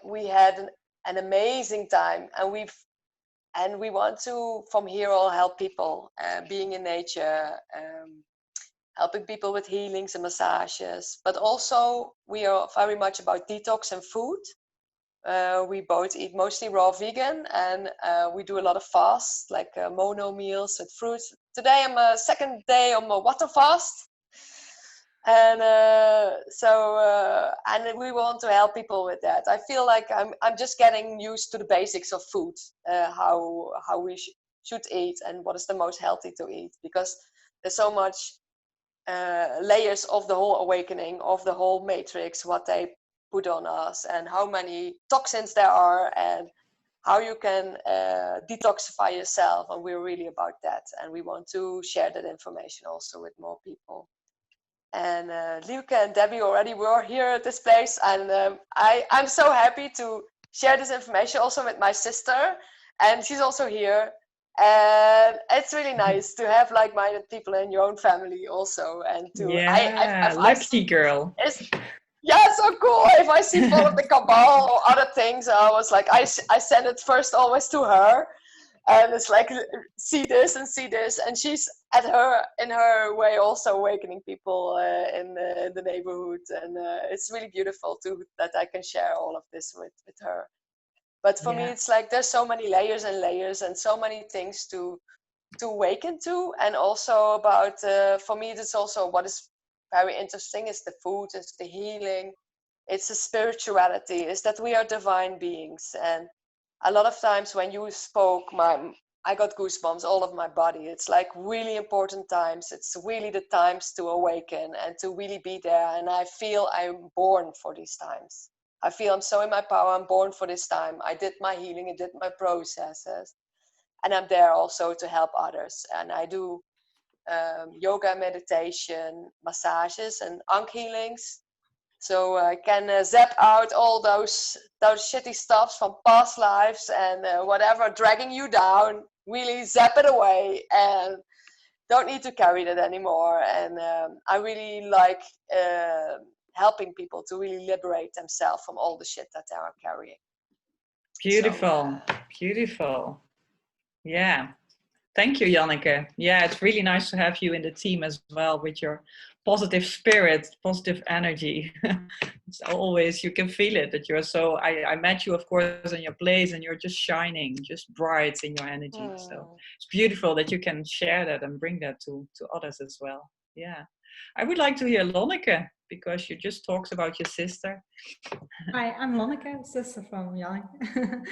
we had an amazing time, and we want to from here all help people, being in nature, helping people with healings and massages. But also we are very much about detox and food. We both eat mostly raw vegan, and we do a lot of fasts, like mono meals with fruits. Today I'm a second day on my water fast. And and we want to help people with that. I feel like I'm just getting used to the basics of food, how we should eat and what is the most healthy to eat, because there's so much layers of the whole awakening, of the whole matrix, what they put on us, and how many toxins there are, and how you can detoxify yourself. And we're really about that, and we want to share that information also with more people. And Liuke and Debbie already were here at this place, and I'm so happy to share this information also with my sister, and she's also here. And it's really nice to have like-minded people in your own family also. And to lucky girl. Yeah, so cool. If I see Fall of the Cabal or other things, I was like, I send it first always to her. And it's like, see this and see this, and she's in her way also awakening people in the neighborhood, and it's really beautiful too that I can share all of this with her. But for me, it's like there's so many layers and layers, and so many things to awaken to, and also about for me, it's also what is very interesting is the food, it's the healing, it's the spirituality, is that we are divine beings. And a lot of times when you spoke, I got goosebumps all of my body. It's like really important times. It's really the times to awaken and to really be there. And I feel I'm born for these times. I feel I'm so in my power. I'm born for this time. I did my healing. I did my processes. And I'm there also to help others. And I do yoga, meditation, massages, and ankh healings. So I can zap out all those shitty stuffs from past lives and whatever dragging you down. Really zap it away and don't need to carry that anymore. And I really like helping people to really liberate themselves from all the shit that they are carrying. Beautiful, beautiful. Yeah. Thank you, Janneke. Yeah, it's really nice to have you in the team as well with your positive spirit, positive energy. It's always, you can feel it that you're so, I met you, of course, in your place and you're just shining, just bright in your energy. So it's beautiful that you can share that and bring that to others as well. Yeah. I would like to hear Lonneke, because you just talked about your sister. Hi, I'm Lonneke, sister from Janneke.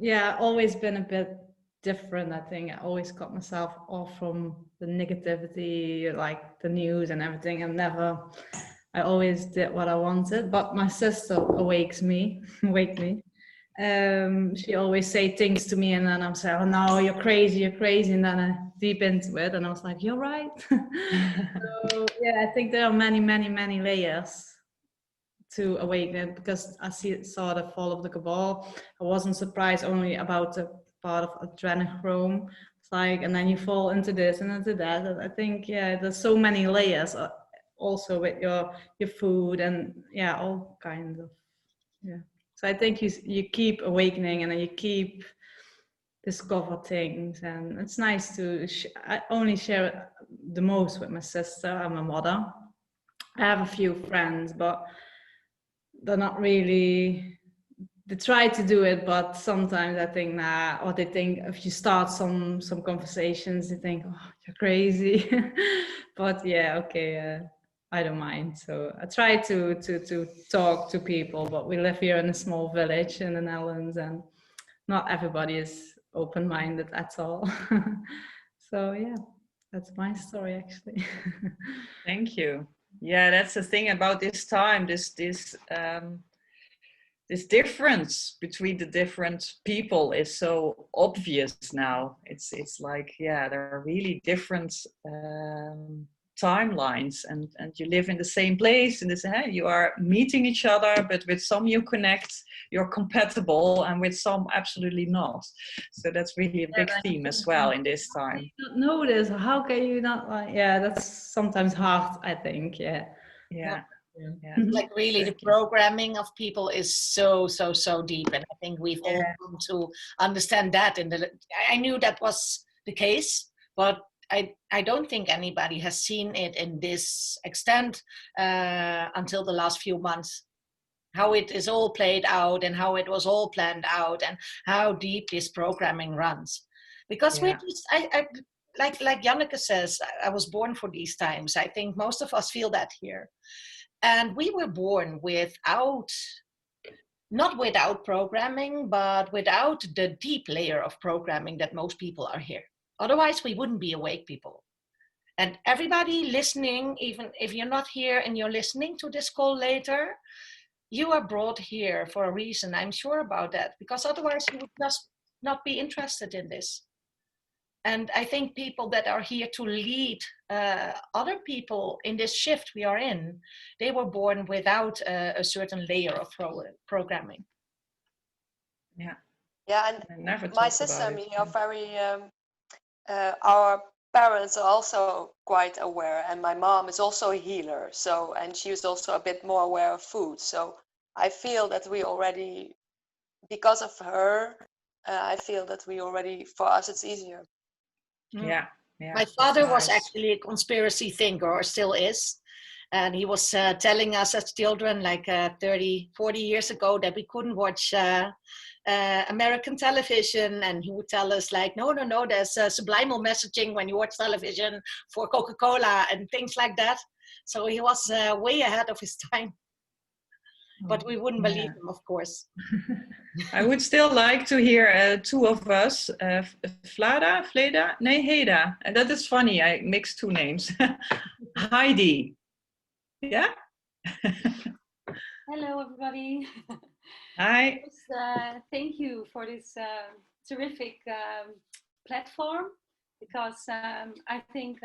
Yeah, always been a bit different. I think I always cut myself off from the negativity, like the news and everything. I always did what I wanted, but my sister awake me. She always say things to me and then I'm saying, oh no, you're crazy. And then I deep into it and I was like, you're right. So yeah, I think there are many layers to awaken, because I saw the fall of the cabal. I wasn't surprised only about the part of adrenochrome. It's like, and then you fall into this and into that. I think, yeah, there's so many layers also with your food and yeah, all kinds of, yeah. So I think you keep awakening and then you keep discover things, and it's nice to I only share it the most with my sister and my mother. I have a few friends, but they're not really, they try to do it, but sometimes I think nah, or they think if you start some conversations, they think, oh, you're crazy. But yeah, okay, I don't mind. So I try to talk to people, but we live here in a small village in the Netherlands and not everybody is open-minded at all. So yeah, that's my story actually. Thank you. Yeah, that's the thing about this time, this difference between the different people is so obvious now. It's like, yeah, there are really different timelines, and you live in the same place, and you are meeting each other, but with some you connect, you're compatible, and with some absolutely not. So that's really a big theme as well in this time. You don't know this, how can you not, like, yeah, that's sometimes hard, I think. Yeah. Like really exactly. The programming of people is so deep, and I think we've all come to understand that. I knew that was the case, but I don't think anybody has seen it in this extent until the last few months, how it is all played out and how it was all planned out and how deep this programming runs. Because we just, like Janneke says, I was born for these times. I think most of us feel that here. And we were born not without programming, but without the deep layer of programming that most people are here. Otherwise, we wouldn't be awake people. And everybody listening, even if you're not here and you're listening to this call later, you are brought here for a reason. I'm sure about that, because otherwise you would just not be interested in this. And I think people that are here to lead other people in this shift we are in, they were born without a certain layer of programming. Yeah. Yeah, and my sister and me are very, our parents are also quite aware, and my mom is also a healer. So, and she is also a bit more aware of food. So I feel that we already, because of her, I feel that we already, for us, it's easier. Yeah. Yeah. My father was actually a conspiracy thinker, or still is. And he was telling us as children, like 30, 40 years ago, that we couldn't watch American television. And he would tell us like, no, there's subliminal messaging when you watch television for Coca-Cola and things like that. So he was way ahead of his time. But we wouldn't believe him, of course. I would still like to hear two of us, Heda, and that is funny, I mixed two names. Heidi. Yeah? Hello, everybody. Hi. Thank you for this terrific platform, because I think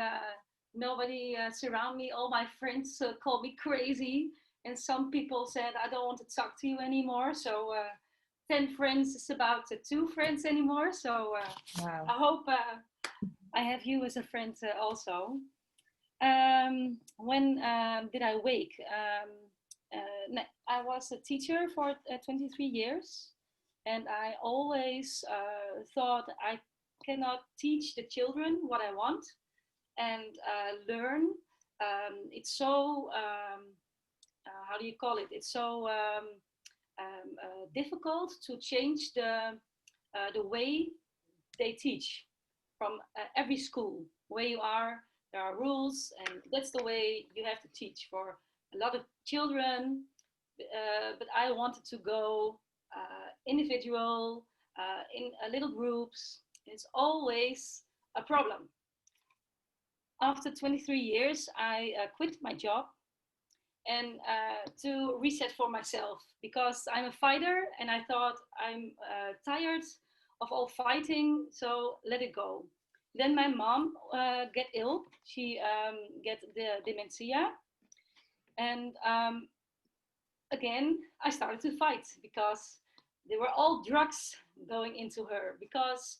nobody surround me. All my friends called me crazy, and some people said, I don't want to talk to you anymore. So 10 friends is about 2 friends anymore. So Wow. I hope I have you as a friend also. When did I wake? I was a teacher for 23 years, and I always thought I cannot teach the children what I want and learn. It's so, how do you call it? It's so difficult to change the way they teach from every school. Where you are, there are rules, and that's the way you have to teach for a lot of children. But I wanted to go individual, in little groups. It's always a problem. After 23 years, I quit my job and to reset for myself, because I'm a fighter and I thought I'm tired of all fighting, so let it go. Then my mom get ill. She get the dementia, and again I started to fight, because there were all drugs going into her, because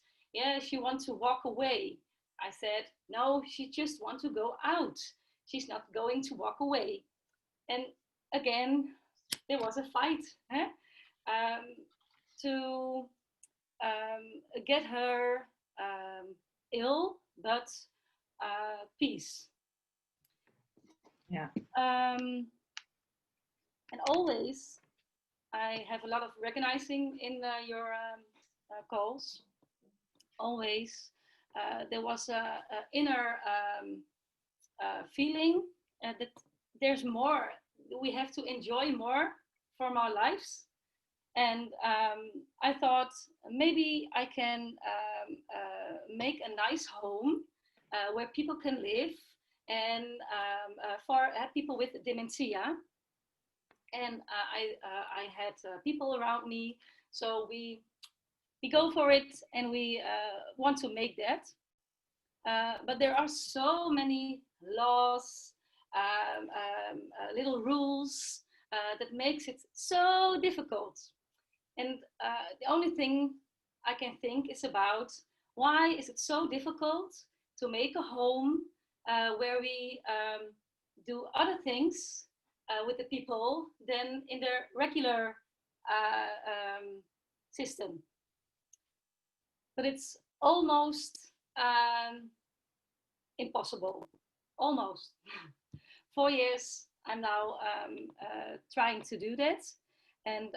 she wants to walk away. I said no, she just wants to go out. She's not going to walk away. And again there was a fight to get her ill, but peace. Yeah. And always I have a lot of recognizing in your calls. Always there was a inner feeling that there's more. We have to enjoy more from our lives. And I thought maybe I can make a nice home where people can live, and for people with dementia. And I had people around me, so we go for it, and we want to make that. But there are so many laws, little rules that makes it so difficult. And the only thing I can think is about, why is it so difficult to make a home where we do other things with the people than in the regular system. But it's almost impossible, almost. 4 years I'm now trying to do that, and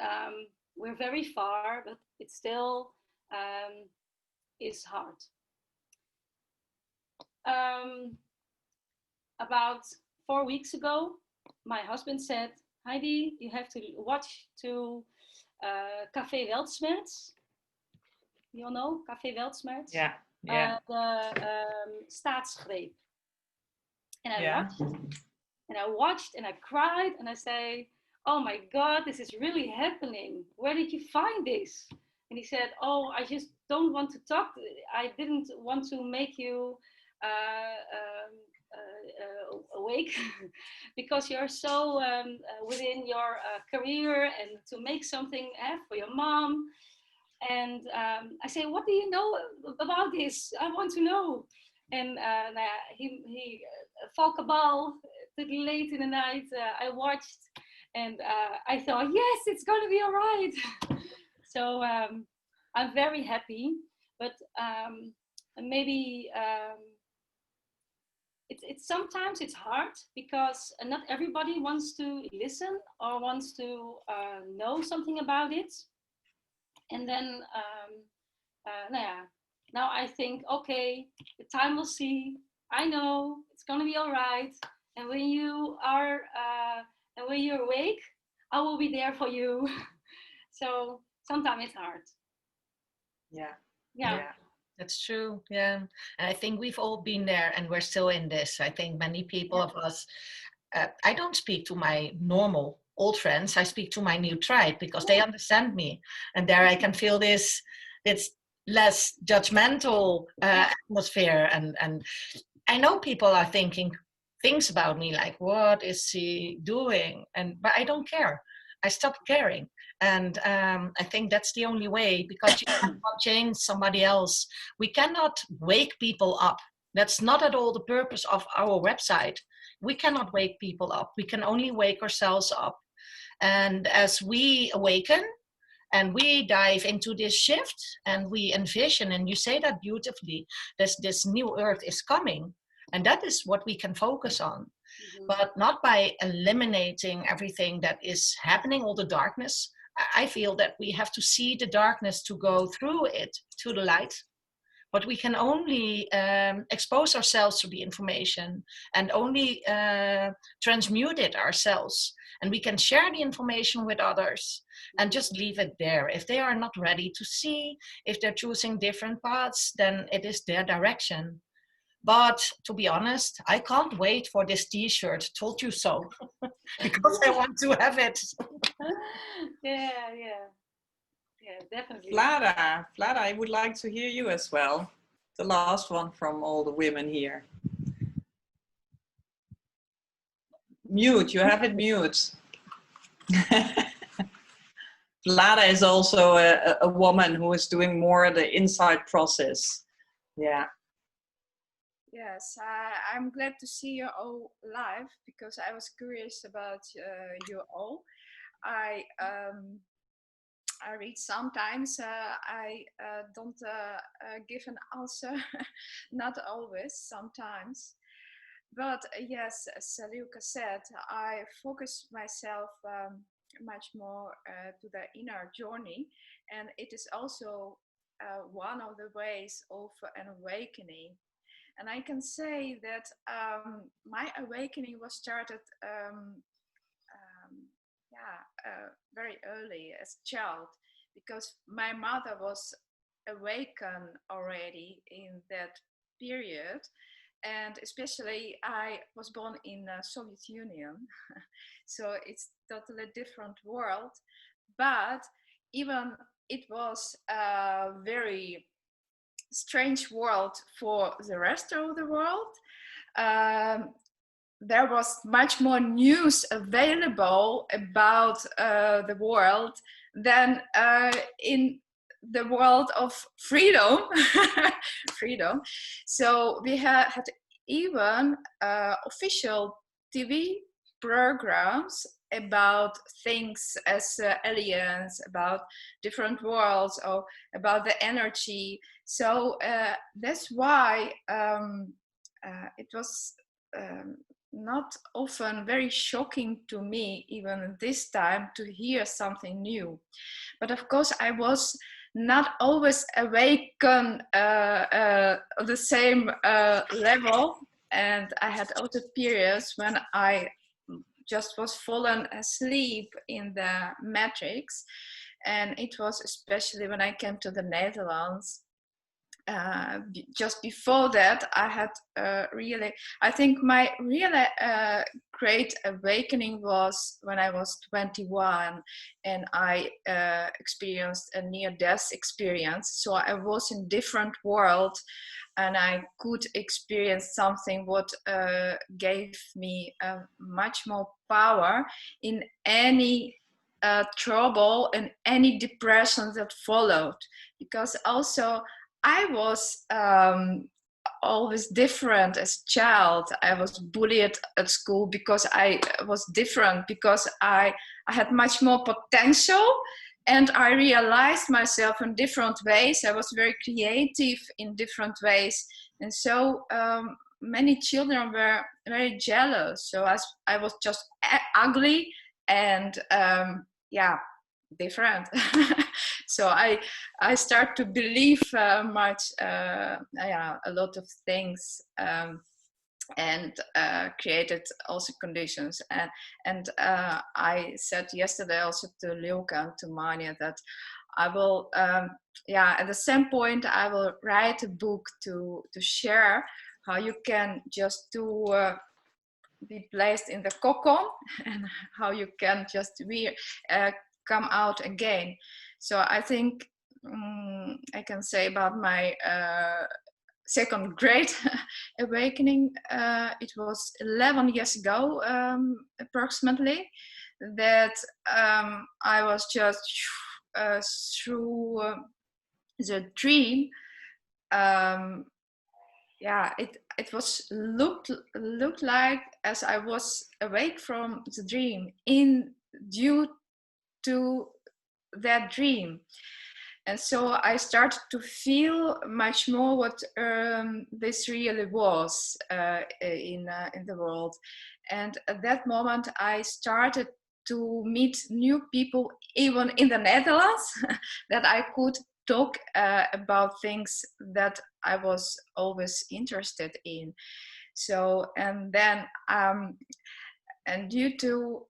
we're very far, but it still is hard. About 4 weeks ago, my husband said, Heidi, you have to watch to Café Weltsmerts. You all know Café Weltsmerts? Yeah, yeah. The staatsgreep. And I watched and I cried and I say, oh my God, this is really happening. Where did you find this? And he said, oh, I just don't want to talk. I didn't want to make you awake because you're so within your career and to make something for your mom. And I say, what do you know about this? I want to know. And he Valkabal, late in the night, I watched, and I thought, yes, it's going to be all right. So I'm very happy, but maybe it's sometimes it's hard because not everybody wants to listen or wants to know something about it. And then now I think, okay, the time will see. I know it's gonna be all right. And when you're awake, I will be there for you. So sometimes it's hard. Yeah. Yeah. Yeah. That's true. Yeah. And I think we've all been there and we're still in this. I think many people of us, I don't speak to my normal old friends. I speak to my new tribe because they understand me. And there I can feel this less judgmental atmosphere. And I know people are thinking things about me like, what is she doing? But I don't care. I stopped caring. And I think that's the only way, because you cannot change somebody else. We cannot wake people up. That's not at all the purpose of our website. We cannot wake people up. We can only wake ourselves up. And as we awaken and we dive into this shift and we envision, and you say that beautifully, this new earth is coming. And that is what we can focus on. But not by eliminating everything that is happening, all the darkness. I feel that we have to see the darkness to go through it to the light. But we can only expose ourselves to the information and only transmute it ourselves. And we can share the information with others and just leave it there. If they are not ready to see, if they're choosing different paths, then it is their direction. But to be honest, I can't wait for this t-shirt, told you so, because I want to have it. Yeah, definitely. Vlada, I would like to hear you as well. The last one from all the women here. Mute, you have it mute. Vlada is also a woman who is doing more the inside process. Yeah. Yes, I'm glad to see you all live because I was curious about you all. I read sometimes. I don't give an answer, not always, sometimes. But yes, as Luca said, I focus myself much more to the inner journey, and it is also one of the ways of an awakening. And I can say that my awakening was started very early as a child, because my mother was awakened already in that period. And especially I was born in the Soviet Union, so it's totally different world. But even it was a very strange world for the rest of the world. There was much more news available about the world than in the world of freedom. Freedom. So we had even official TV programs about things as aliens, about different worlds, or about the energy. So that's why it was not often very shocking to me, even this time, to hear something new. But of course, I was not always awakened the same level. And I had also periods when I just was fallen asleep in the matrix. And it was especially when I came to the Netherlands. Just before that, I had I think my really great awakening was when I was 21 and I experienced a near-death experience. So I was in different world and I could experience something what gave me much more power in any trouble and any depression that followed. Because also I was always different as a child. I was bullied at school because I was different, because I had much more potential and I realized myself in different ways. I was very creative in different ways, and so many children were very jealous. So I was just ugly and different. So I start to believe a lot of things. And created also conditions, and I said yesterday also to Lilka and to Manja that I will at the same point I will write a book to share how you can just be placed in the cocon and how you can just come out again. So I think I can say about my second great awakening, it was 11 years ago approximately, that I was just through the dream. It was looked like as I was awake from the dream in due to that dream. And so I started to feel much more what this really was in the world. And at that moment, I started to meet new people, even in the Netherlands, that I could talk about things that I was always interested in. So, and then, and due to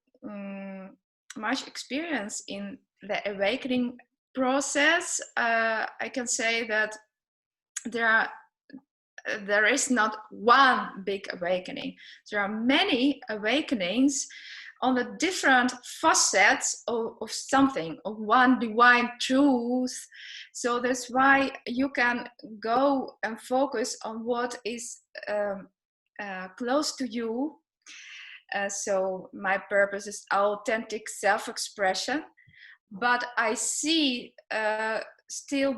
much experience in the awakening process, I can say that there is not one big awakening. There are many awakenings on the different facets of something, of one divine truth. So that's why you can go and focus on what is close to you. So my purpose is authentic self-expression. But I see still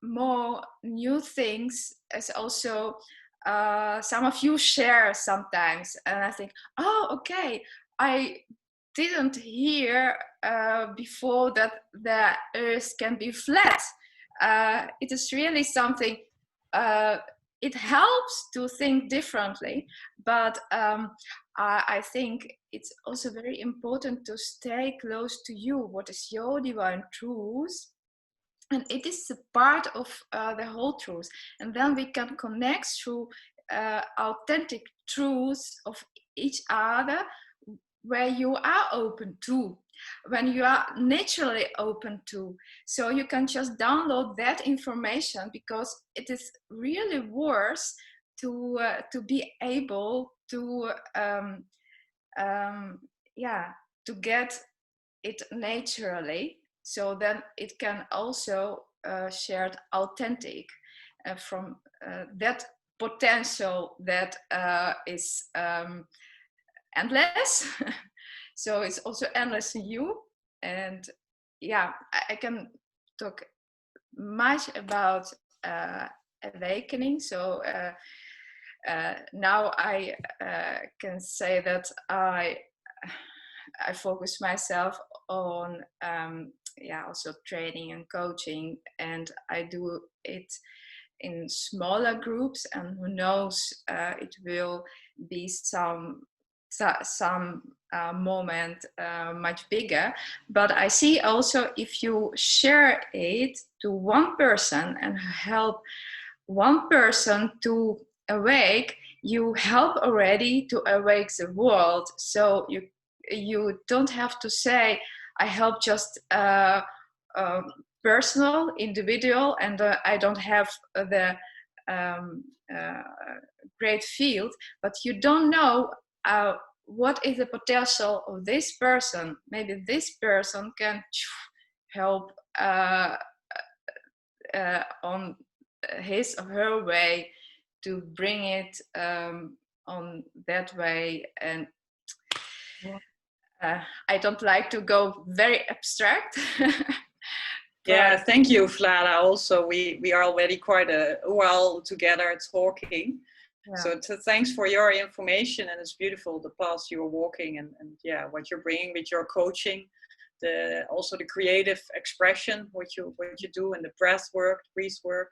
more new things, as also some of you share sometimes. And I think, oh, okay, I didn't hear before that the earth can be flat. It is really something, it helps to think differently, but I think it's also very important to stay close to you. What is your divine truth? And it is a part of the whole truth. And then we can connect through authentic truths of each other, where you are open to, when you are naturally open to. So you can just download that information, because it is really worth to be able to to get it naturally. So then it can also shared authentic from that potential that is endless. So it's also endless in you. And I can talk much about awakening. So now I can say that I focus myself on also training and coaching, and I do it in smaller groups, and who knows, it will be some moment much bigger. But I see also, if you share it to one person and help one person to awake, you help already to awake the world. So you don't have to say, I help just personal, individual, and I don't have the great field, but you don't know what is the potential of this person. Maybe this person can help on his or her way to bring it on that way. And I don't like to go very abstract. Yeah, thank you, Vlada. Also, we are already quite a while together talking. Yeah. So thanks for your information, and it's beautiful the path you're walking, and what you're bringing with your coaching. also the creative expression, what you do, and the breath work, work.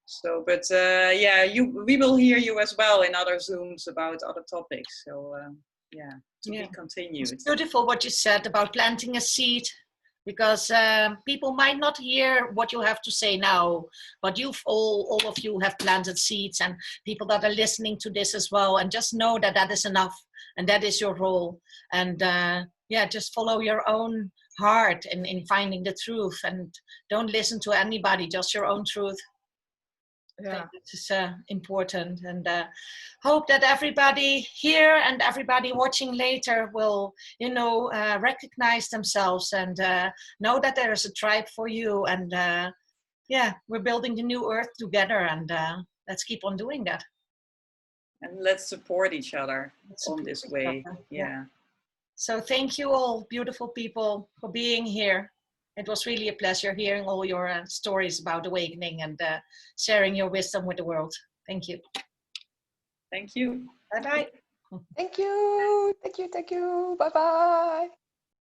So, but yeah, we will hear you as well in other Zooms about other topics. So yeah, to be continued. It's beautiful what you said about planting a seed, because people might not hear what you have to say now, but all of you have planted seeds, and people that are listening to this as well, and just know that that is enough, and that is your role. And yeah, just follow your own heart in finding the truth, and don't listen to anybody, just your own truth. I think this is important, and hope that everybody here and everybody watching later will, recognize themselves and know that there is a tribe for you. And yeah, we're building the new earth together, and let's keep on doing that. And let's support each other on this way. Yeah. So thank you all, beautiful people, for being here. It was really a pleasure hearing all your stories about awakening and sharing your wisdom with the world. Thank you. Thank you. Bye-bye. Thank you. Thank you. Thank you. Bye-bye.